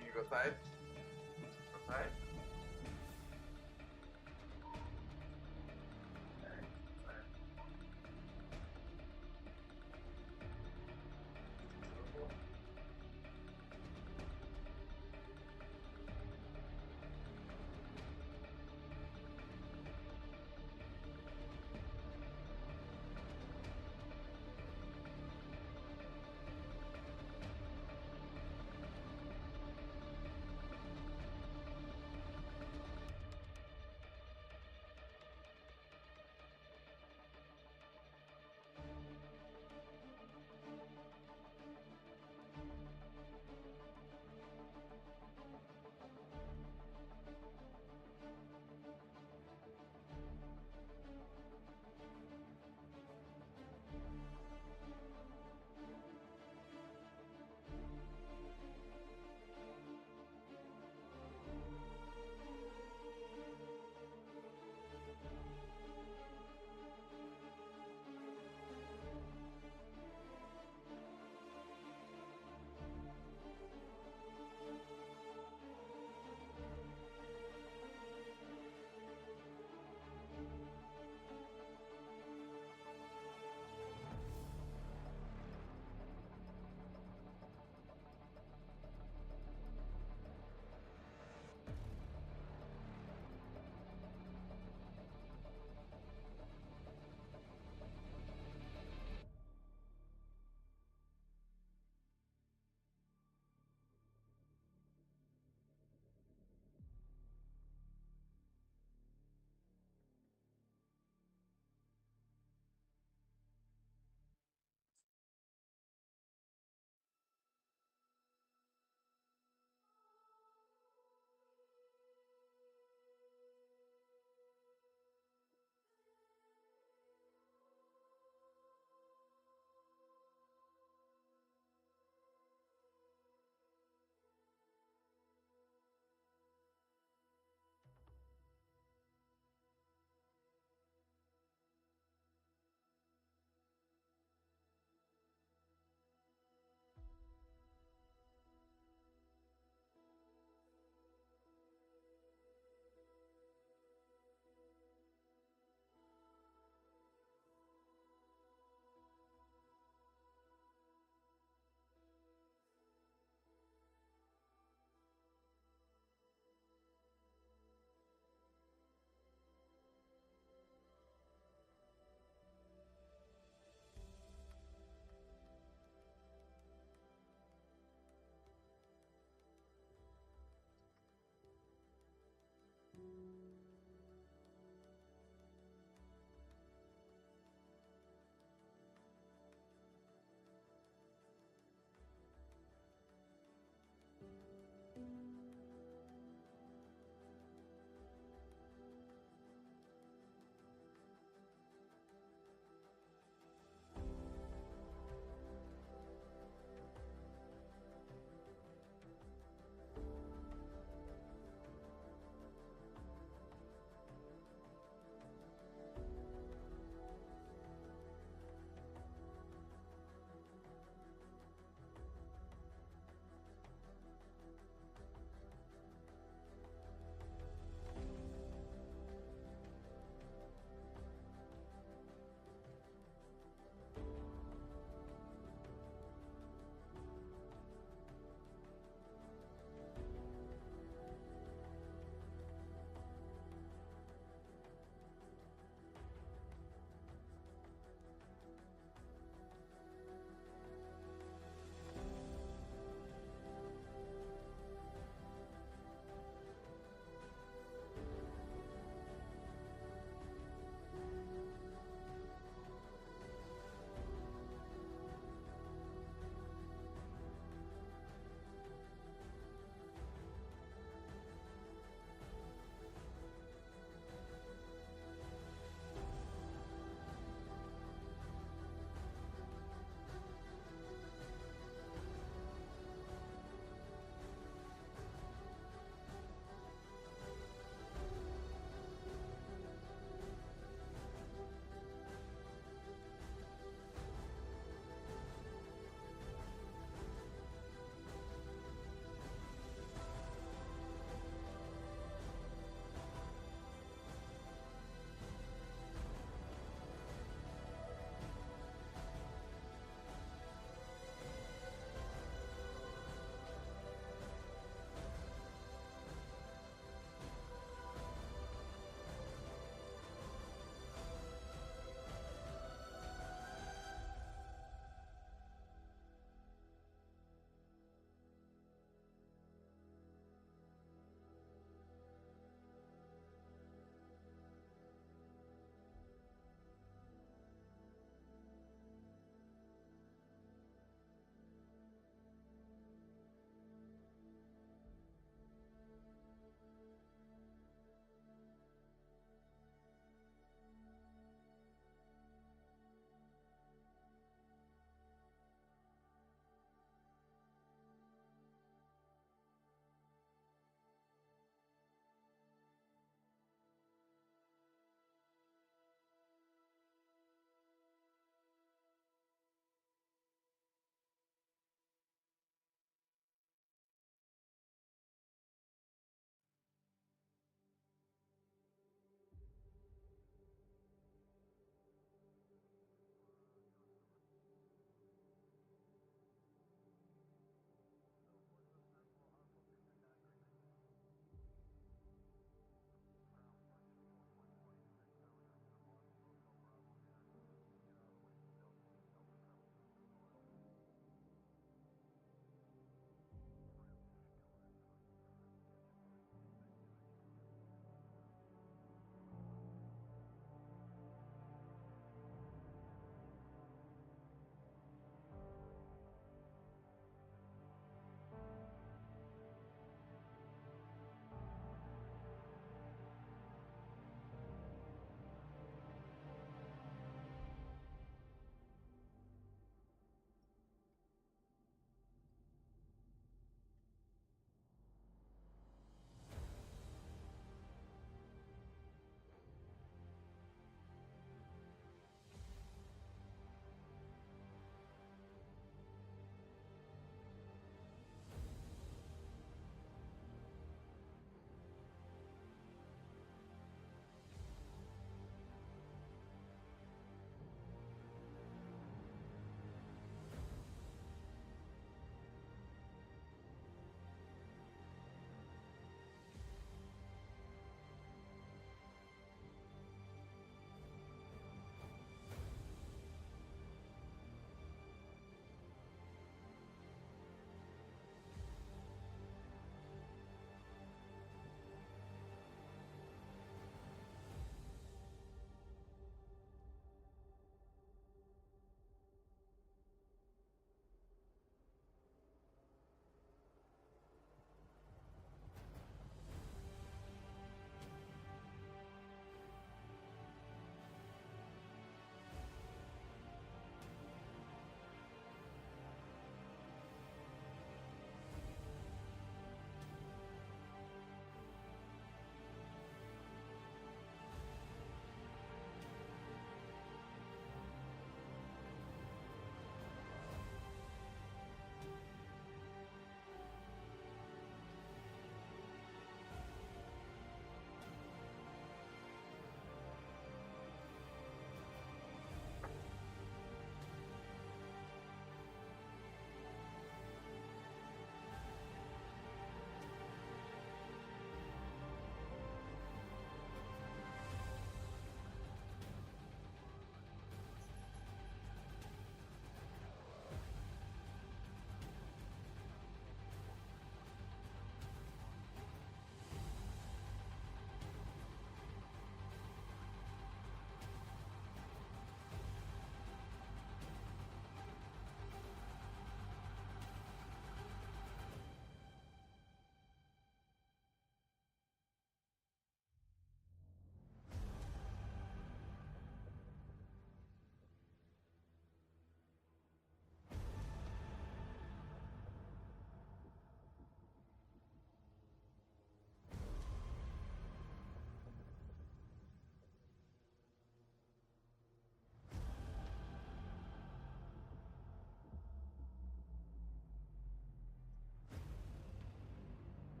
A: You go outside? Outside?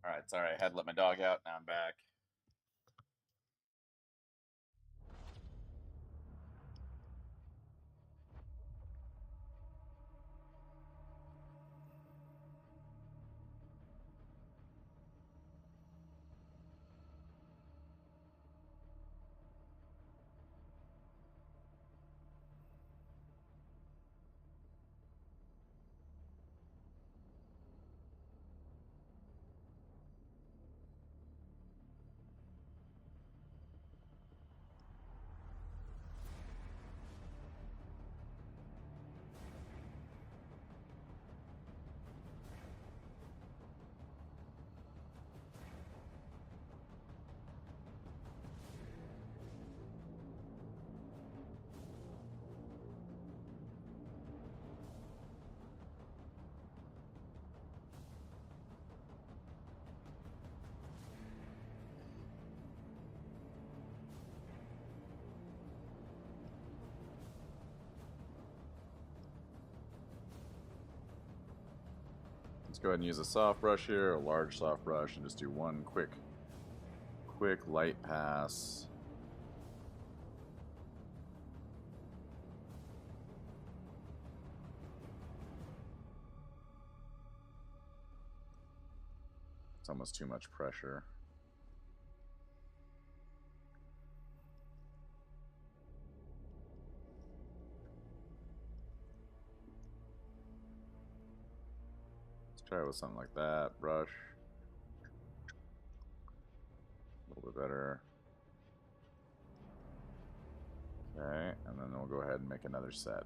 A: Alright, sorry, I had to let my dog out, now I'm back. Let's go ahead and use a soft brush here, a large soft brush, and just do one quick light pass. It's almost too much pressure. Try it with something like that. Brush. A little bit better. Okay, and then we'll go ahead and make another set.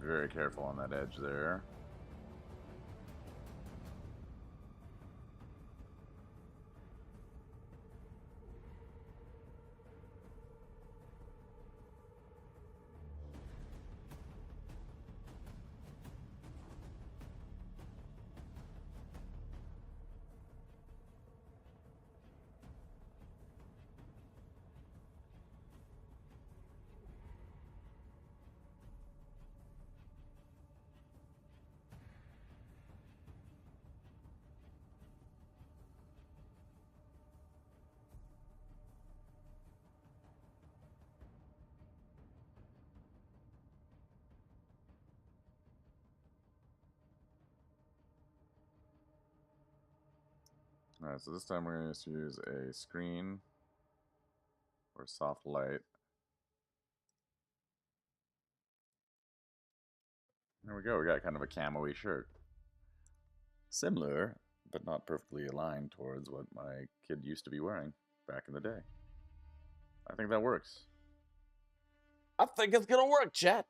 A: Very careful on that edge there. Alright, so this time we're going to use a screen or soft light. There we go, we got kind of a camo-y shirt. Similar, but not perfectly aligned towards what my kid used to be wearing back in the day. I think that works. I think it's gonna work, chat!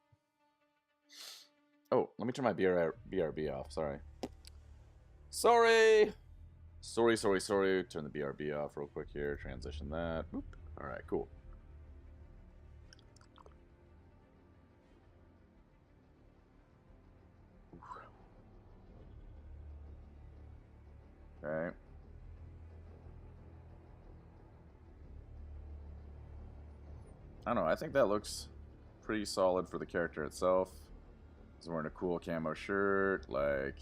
A: Oh, let me turn my BRB off, sorry. Sorry! Sorry. Turn the BRB off real quick here. Transition that. Alright, cool. Okay. I don't know, I think that looks pretty solid for the character itself. He's wearing a cool camo shirt, like...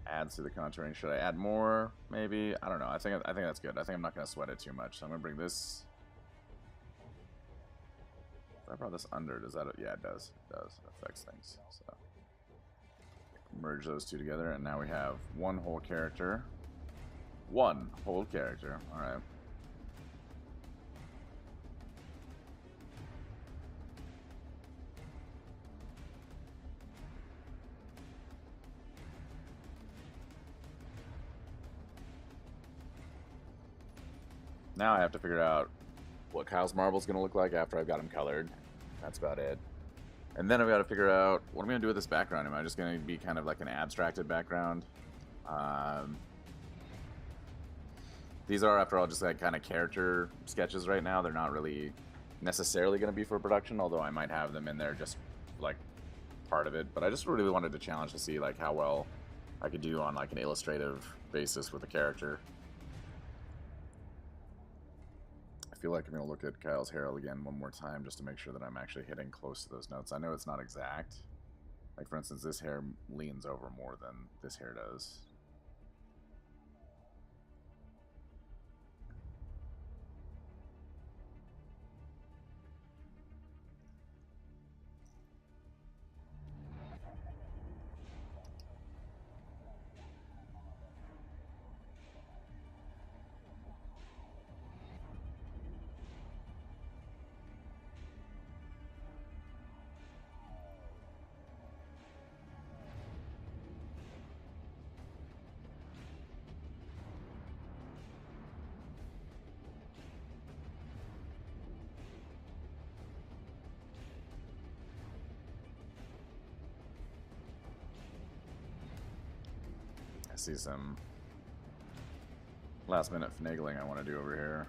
A: adds to the contouring. Should I add more? Maybe. I don't know. I think that's good. I think I'm not gonna sweat it too much. So I'm gonna bring this If I brought this under, does that? Yeah, it does. It does. It affects things. So merge those two together, and now we have one whole character. One whole character. All right. Now I have to figure out what Kyle's marble is going to look like after I've got him colored. That's about it. And then I've got to figure out what I'm going to do with this background. Am I just going to be kind of like an abstracted background? These are, after all, just like kind of character sketches right now. They're not really necessarily going to be for production, although I might have them in there just like part of it. But I just really wanted to challenge to see like how well I could do on like an illustrative basis with a character. I feel like I'm going to look at Kyle's Herald again one more time just to make sure that I'm actually hitting close to those notes. I know it's not exact. Like, for instance, this hair leans over more than this hair does. I see some last minute finagling I want to do over here.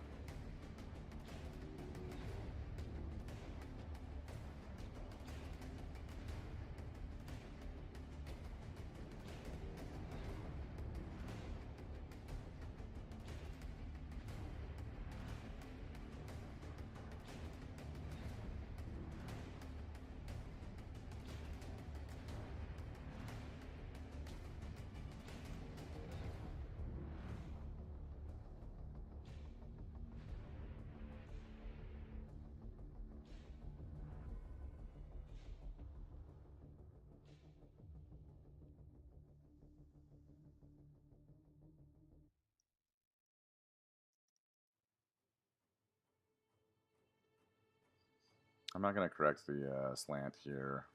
A: I'm not going to correct the slant here.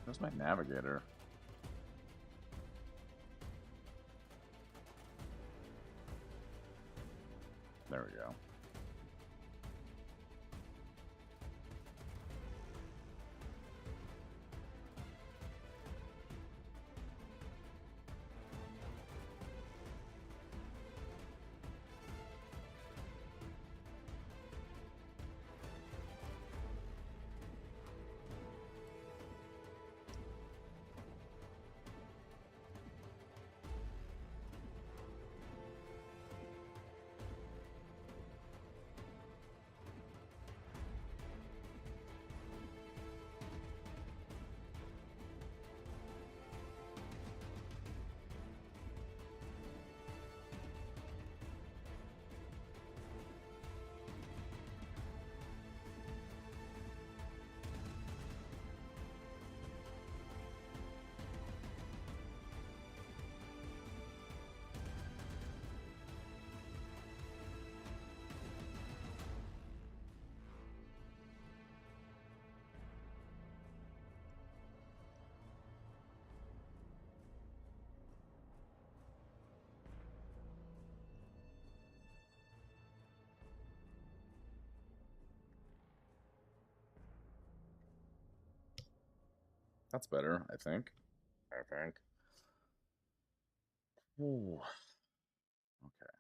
A: Where's my navigator? There we go. That's better, I think. Ooh. Okay.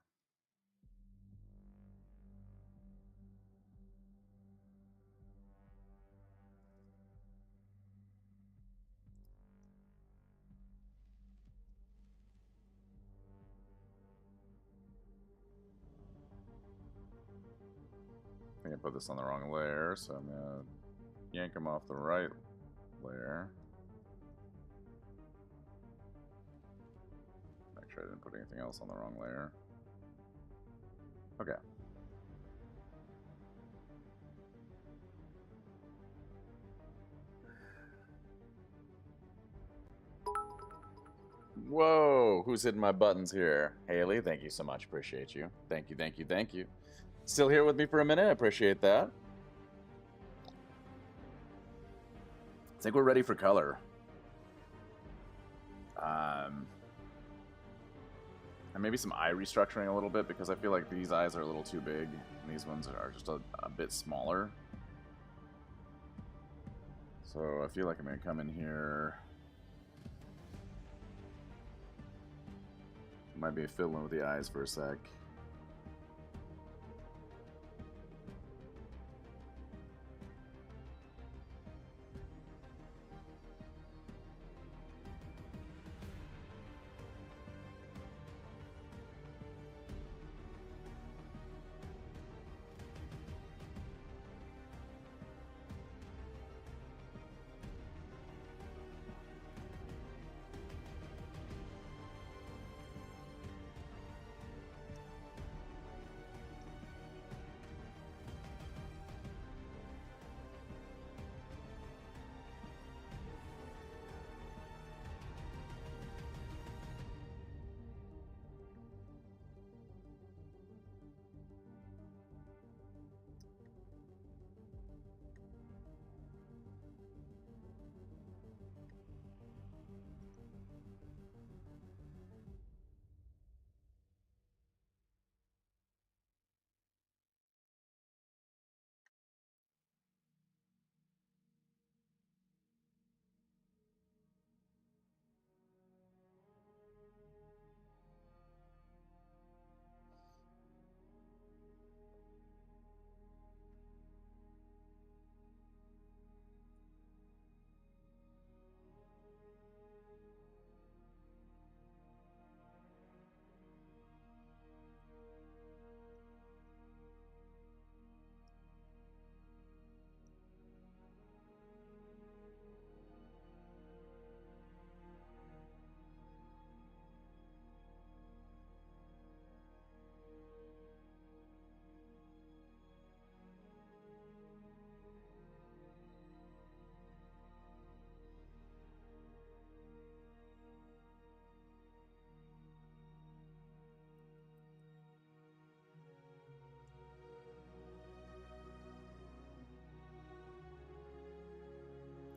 A: I think I put this on the wrong layer, so I'm gonna yank them off the right layer. Make sure I didn't put anything else on the wrong layer. Okay. Whoa, who's hitting my buttons here? Haley, thank you so much. Appreciate you. Thank you, thank you, thank you. Still here with me for a minute? I appreciate that. I think we're ready for color. And maybe some eye restructuring a little bit, because I feel like these eyes are a little too big, and these ones are just a bit smaller. So I feel like I'm going to come in here. Might be fiddling with the eyes for a sec.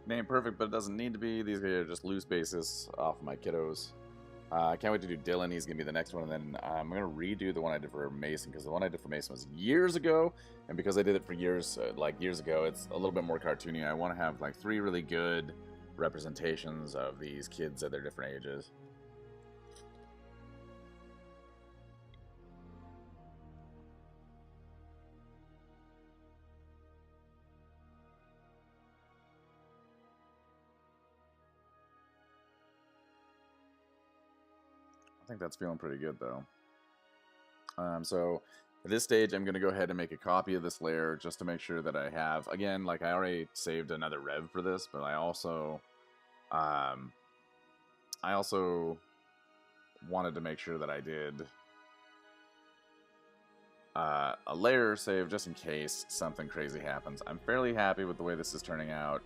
A: Name perfect, but it doesn't need to be. These are just loose bases off of my kiddos. I can't wait to do Dylan. He's going to be the next one. And then I'm going to redo the one I did for Mason, because the one I did for Mason was years ago. And because I did it for years, years ago, it's a little bit more cartoony. I want to have like 3 really good representations of these kids at their different ages. I think that's feeling pretty good, though. So at this stage, I'm going to go ahead and make a copy of this layer just to make sure that I have, again, like I already saved another rev for this, but I also wanted to make sure that I did a layer save just in case something crazy happens. I'm fairly happy with the way this is turning out.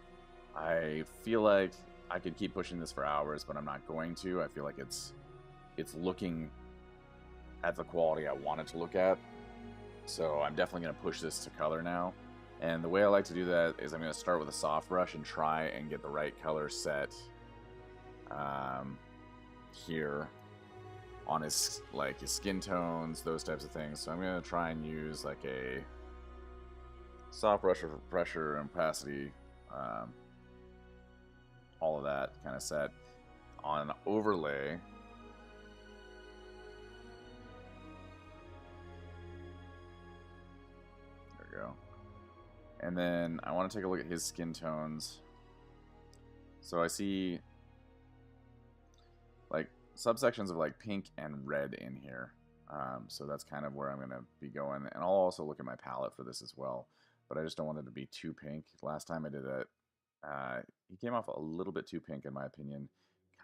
A: I feel like I could keep pushing this for hours, but I'm not going to. I feel like it's looking at the quality I want it to look at. So I'm definitely going to push this to color now. And the way I like to do that is I'm going to start with a soft brush and try and get the right color set here on his skin tones, those types of things. So I'm going to try and use like a soft brush for pressure and opacity all of that kind of set. On overlay, there we go. And then I want to take a look at his skin tones. So I see like subsections of like pink and red in here. So that's kind of where I'm going to be going. And I'll also look at my palette for this as well. But I just don't want it to be too pink. Last time I did it, he came off a little bit too pink in my opinion.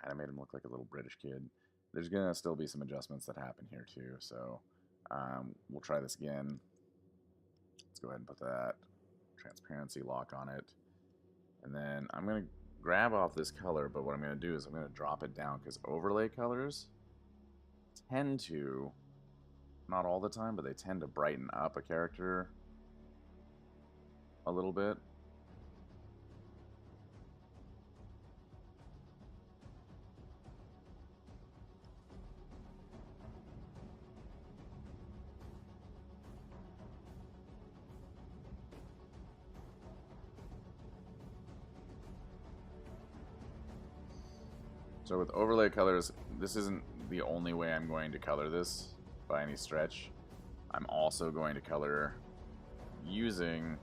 A: Kind of made him look like a little British kid. There's going to still be some adjustments that happen here too. So we'll try this again. Let's go ahead and put that transparency lock on it. And then I'm going to grab off this color, but what I'm going to do is I'm going to drop it down because overlay colors tend to, not all the time, but they tend to brighten up a character a little bit. So with overlay colors, this isn't the only way I'm going to color this by any stretch. I'm also going to color using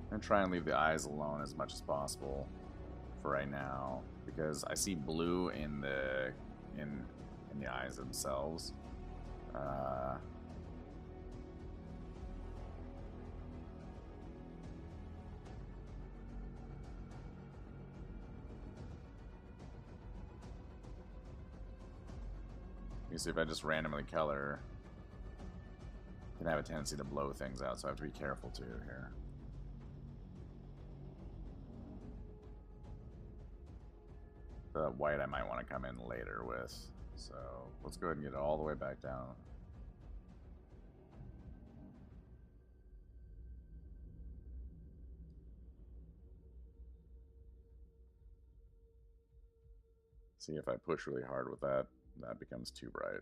A: I'm going to try and leave the eyes alone as much as possible for right now because I see blue in the eyes themselves. You see, if I just randomly color, it can have a tendency to blow things out, so I have to be careful too here. The white I might want to come in later with. So let's go ahead and get it all the way back down. See, if I push really hard with that, that becomes too bright.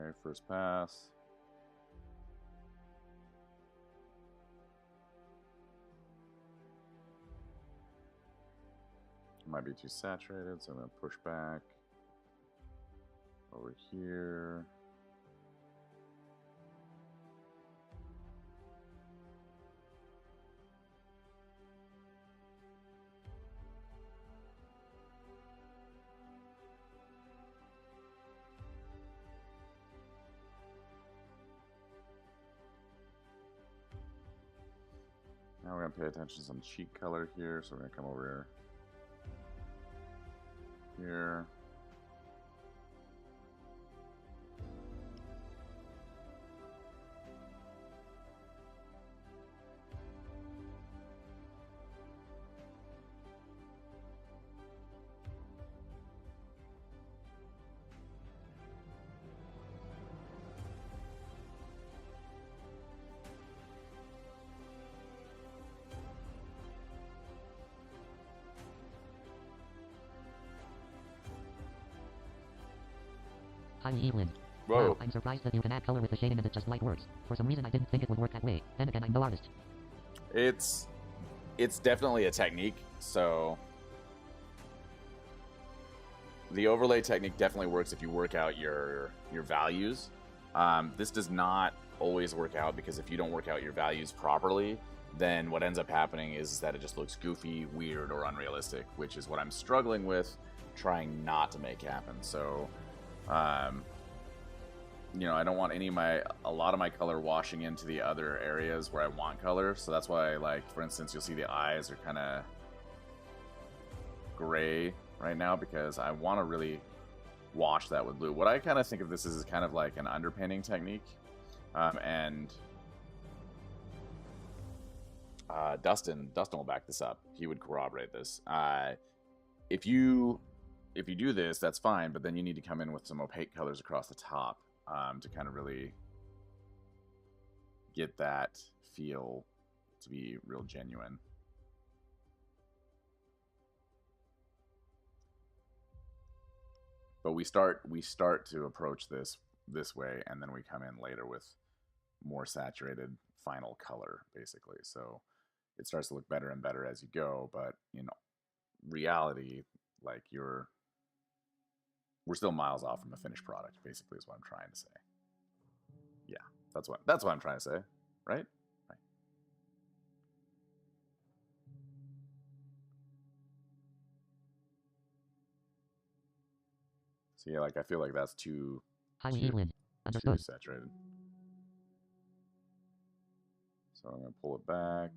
A: Okay, first pass. It might be too saturated, so I'm going to push back over here. Now we're going to pay attention to some cheek color here, so we're going to come over here.
B: Hi Evelyn.
A: Whoa.
B: Wow, I'm surprised that you can add color with the shading and it just like works. For some reason I didn't think it would work that way. Then again, I'm no artist.
A: It's definitely a technique. So the overlay technique definitely works if you work out your values. This does not always work out, because if you don't work out your values properly, then what ends up happening is that it just looks goofy, weird, or unrealistic, which is what I'm struggling with trying not to make happen. So, you know, I don't want a lot of my color washing into the other areas where I want color. So that's why, like, for instance, you'll see the eyes are kind of gray right now, because I want to really wash that with blue. What I kind of think of this is kind of like an underpainting technique. And Dustin will back this up. He would corroborate this. If you do this, that's fine, but then you need to come in with some opaque colors across the top to kind of really get that feel to be real genuine. But we start to approach this way, and then we come in later with more saturated final color, basically. So it starts to look better and better as you go, but in reality, like, we're still miles off from a finished product, basically, is what I'm trying to say. Yeah, that's what I'm trying to say, right? Right. So yeah, like, I feel like that's too saturated. So I'm gonna pull it back.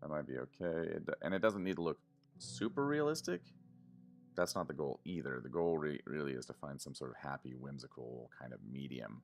A: That might be okay. And it doesn't need to look super realistic. That's not the goal either. The goal really is to find some sort of happy, whimsical kind of medium.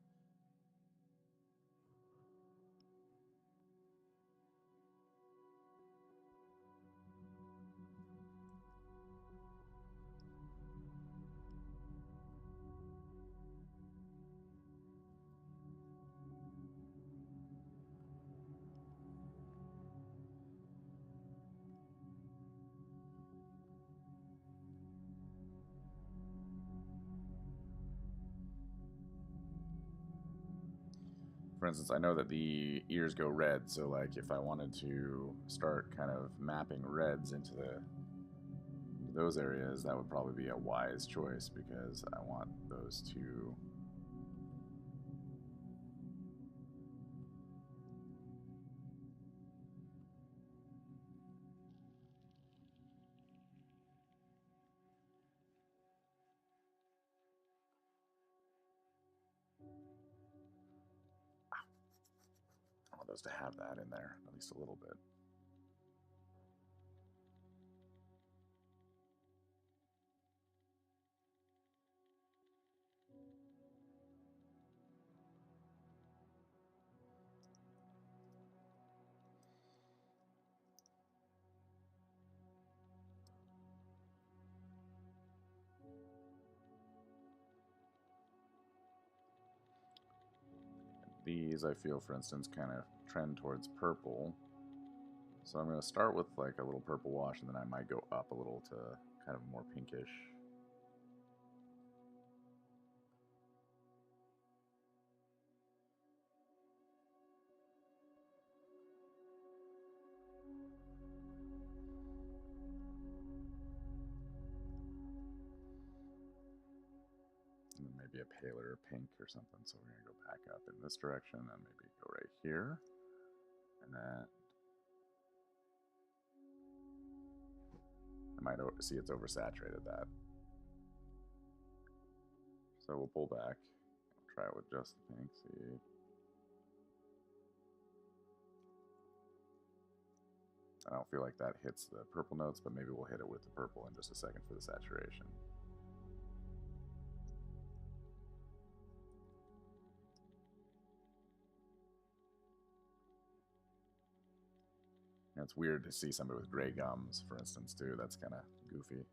A: For instance, I know that the ears go red, so like if I wanted to start kind of mapping reds into those areas, that would probably be a wise choice, because I want those to have that in there, at least a little bit. These, I feel, for instance, kind of trend towards purple. So I'm going to start with like a little purple wash, and then I might go up a little to kind of more pinkish. And then maybe a paler pink or something. So we're going to go back up in this direction and maybe go right here. And then I might see it's oversaturated that. So we'll pull back. We'll try it with just the pink, see. I don't feel like that hits the purple notes, but maybe we'll hit it with the purple in just a second for the saturation. And it's weird to see somebody with gray gums, for instance, too. That's kind of goofy.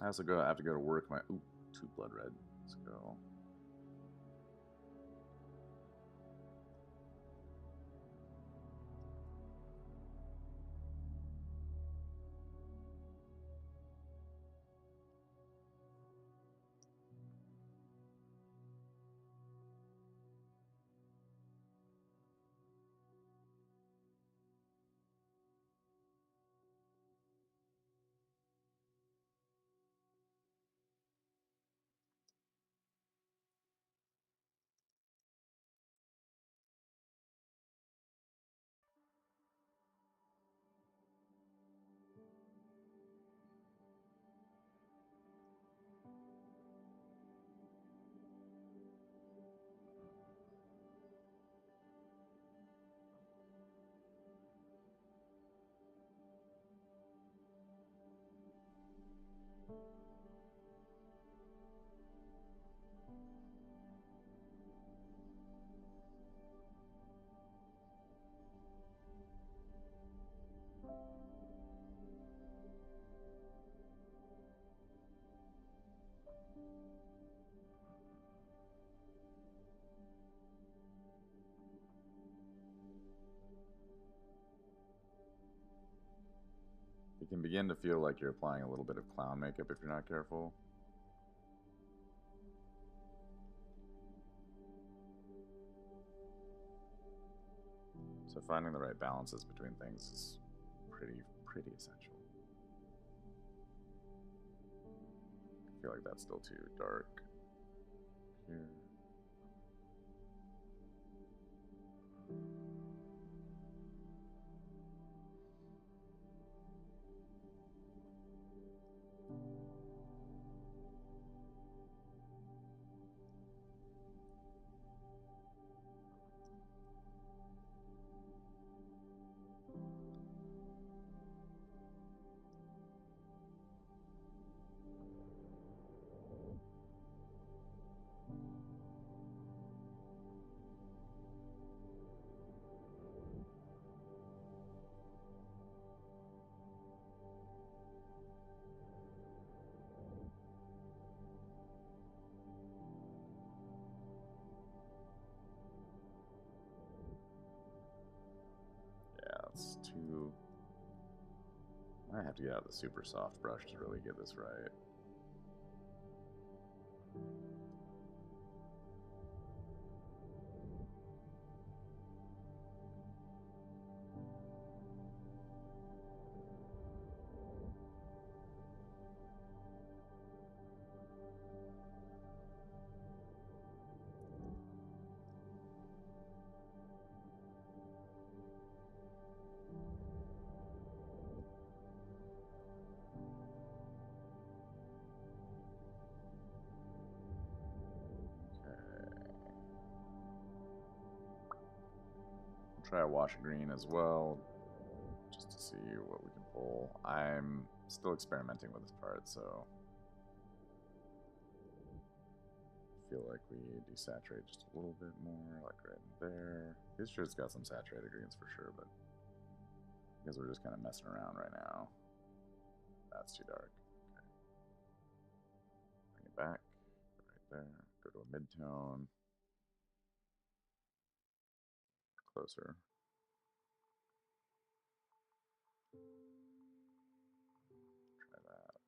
A: I also have to go to work. My ooh, 2 blood red. Let's go. You can begin to feel like you're applying a little bit of clown makeup if you're not careful. So finding the right balances between things is pretty essential. I feel like that's still too dark here. That's too... I have to get out the super soft brush to really get this right. Try a wash green as well, just to see what we can pull. I'm still experimenting with this part, so I feel like we desaturate just a little bit more, like right in there. This shirt's got some saturated greens for sure, but because we're just kind of messing around right now. That's too dark. Okay. Bring it back, right there. Go to a mid-tone. Closer. Try that.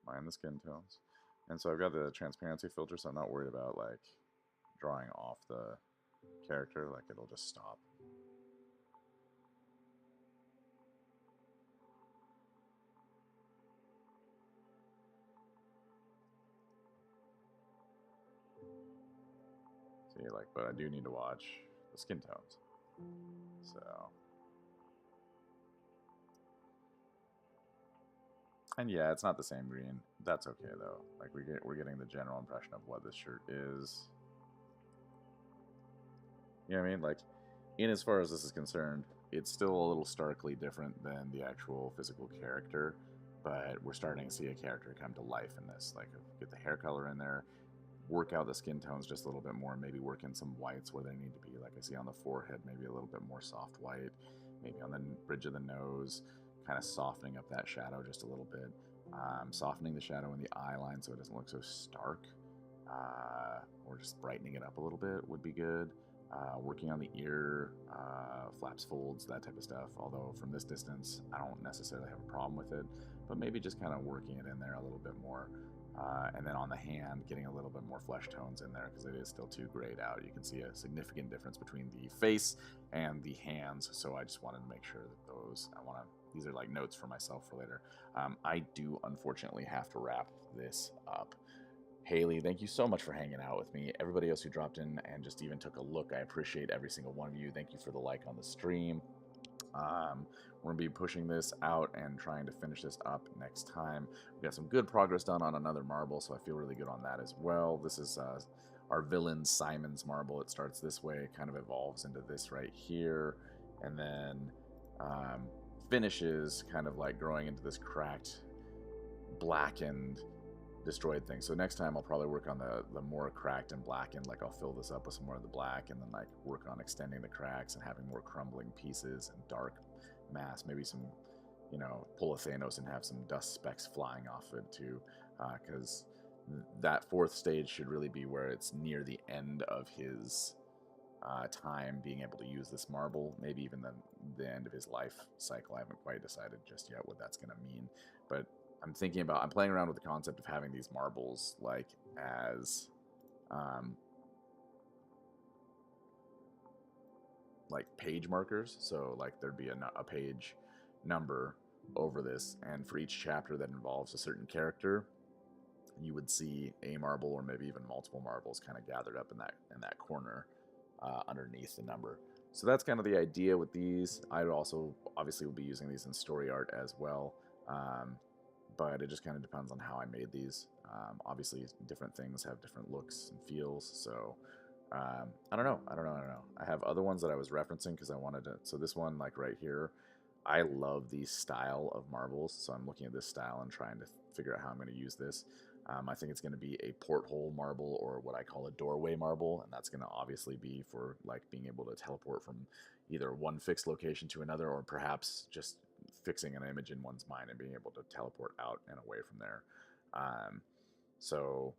A: Mind the skin tones. And so I've got the transparency filter, so I'm not worried about like drawing off the character, like it'll just stop. See, like, but I do need to watch the skin tones. So, and yeah, it's not the same green. That's okay though. Like we're getting the general impression of what this shirt is. You know what I mean? Like, in as far as this is concerned, it's still a little starkly different than the actual physical character, but we're starting to see a character come to life in this. Like, get the hair color in there, work out the skin tones just a little bit more, maybe work in some whites where they need to be. Like I see on the forehead, maybe a little bit more soft white, maybe on the bridge of the nose, kind of softening up that shadow just a little bit. Softening the shadow in the eye line so it doesn't look so stark, or just brightening it up a little bit would be good. Working on the ear, flaps, folds, that type of stuff. Although from this distance, I don't necessarily have a problem with it, but maybe just kind of working it in there a little bit more. And then on the hand, getting a little bit more flesh tones in there because it is still too grayed out. You can see a significant difference between the face and the hands. So I just wanted to make sure that these are like notes for myself for later. I do unfortunately have to wrap this up. Haley, thank you so much for hanging out with me. Everybody else who dropped in and just even took a look, I appreciate every single one of you. Thank you for the like on the stream. We're going to be pushing this out and trying to finish this up next time. We got some good progress done on another marble, so I feel really good on that as well. This is our villain Simon's marble. It starts this way, it kind of evolves into this right here, and then finishes kind of like growing into this cracked, blackened, destroyed thing. So next time I'll probably work on the more cracked and blackened. Like I'll fill this up with some more of the black and then like work on extending the cracks and having more crumbling pieces and dark mass. Maybe some, pull a Thanos and have some dust specks flying off it too, because that fourth stage should really be where it's near the end of his time being able to use this marble, maybe even the end of his life cycle. I haven't quite decided just yet what that's going to mean, but I'm playing around with the concept of having these marbles like as like page markers. So like there'd be a page number over this, and for each chapter that involves a certain character, you would see a marble or maybe even multiple marbles kind of gathered up in that corner underneath the number. So that's kind of the idea with these. I also obviously will be using these in story art as well. But it just kind of depends on how I made these. Obviously, different things have different looks and feels, so I don't know. I have other ones that I was referencing because I wanted to. So this one, like right here, I love the style of marbles, so I'm looking at this style and trying to figure out how I'm going to use this. I think it's going to be a porthole marble, or what I call a doorway marble, and that's going to obviously be for like being able to teleport from either one fixed location to another, or perhaps just fixing an image in one's mind and being able to teleport out and away from there. So,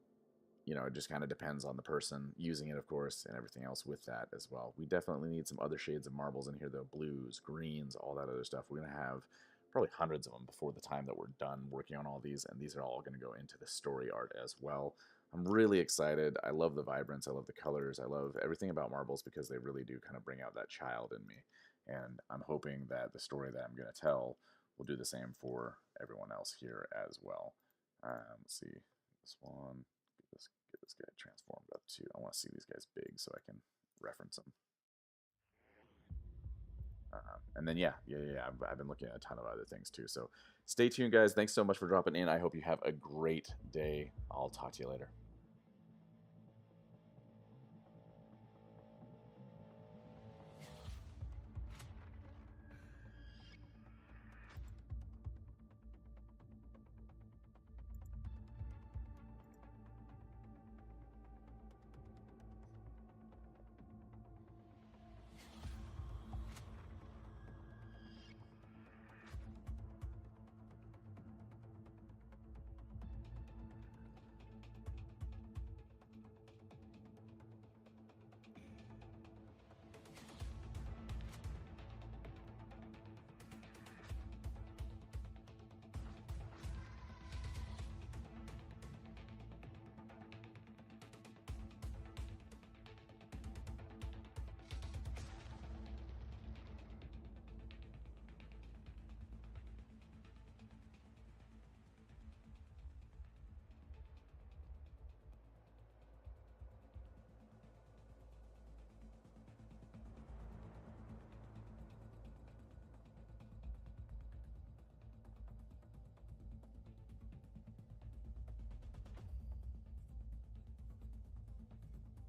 A: it just kind of depends on the person using it, of course, and everything else with that as well. We definitely need some other shades of marbles in here, though. Blues, greens, all that other stuff. We're going to have probably hundreds of them before the time that we're done working on all these, and these are all going to go into the story art as well. I'm really excited. I love the vibrance. I love the colors. I love everything about marbles because they really do kind of bring out that child in me. And I'm hoping that the story that I'm going to tell will do the same for everyone else here as well. Let's see. This one. Get this guy transformed up too. I want to see these guys big so I can reference them. And then, yeah, I've been looking at a ton of other things too. So stay tuned, guys. Thanks so much for dropping in. I hope you have a great day. I'll talk to you later.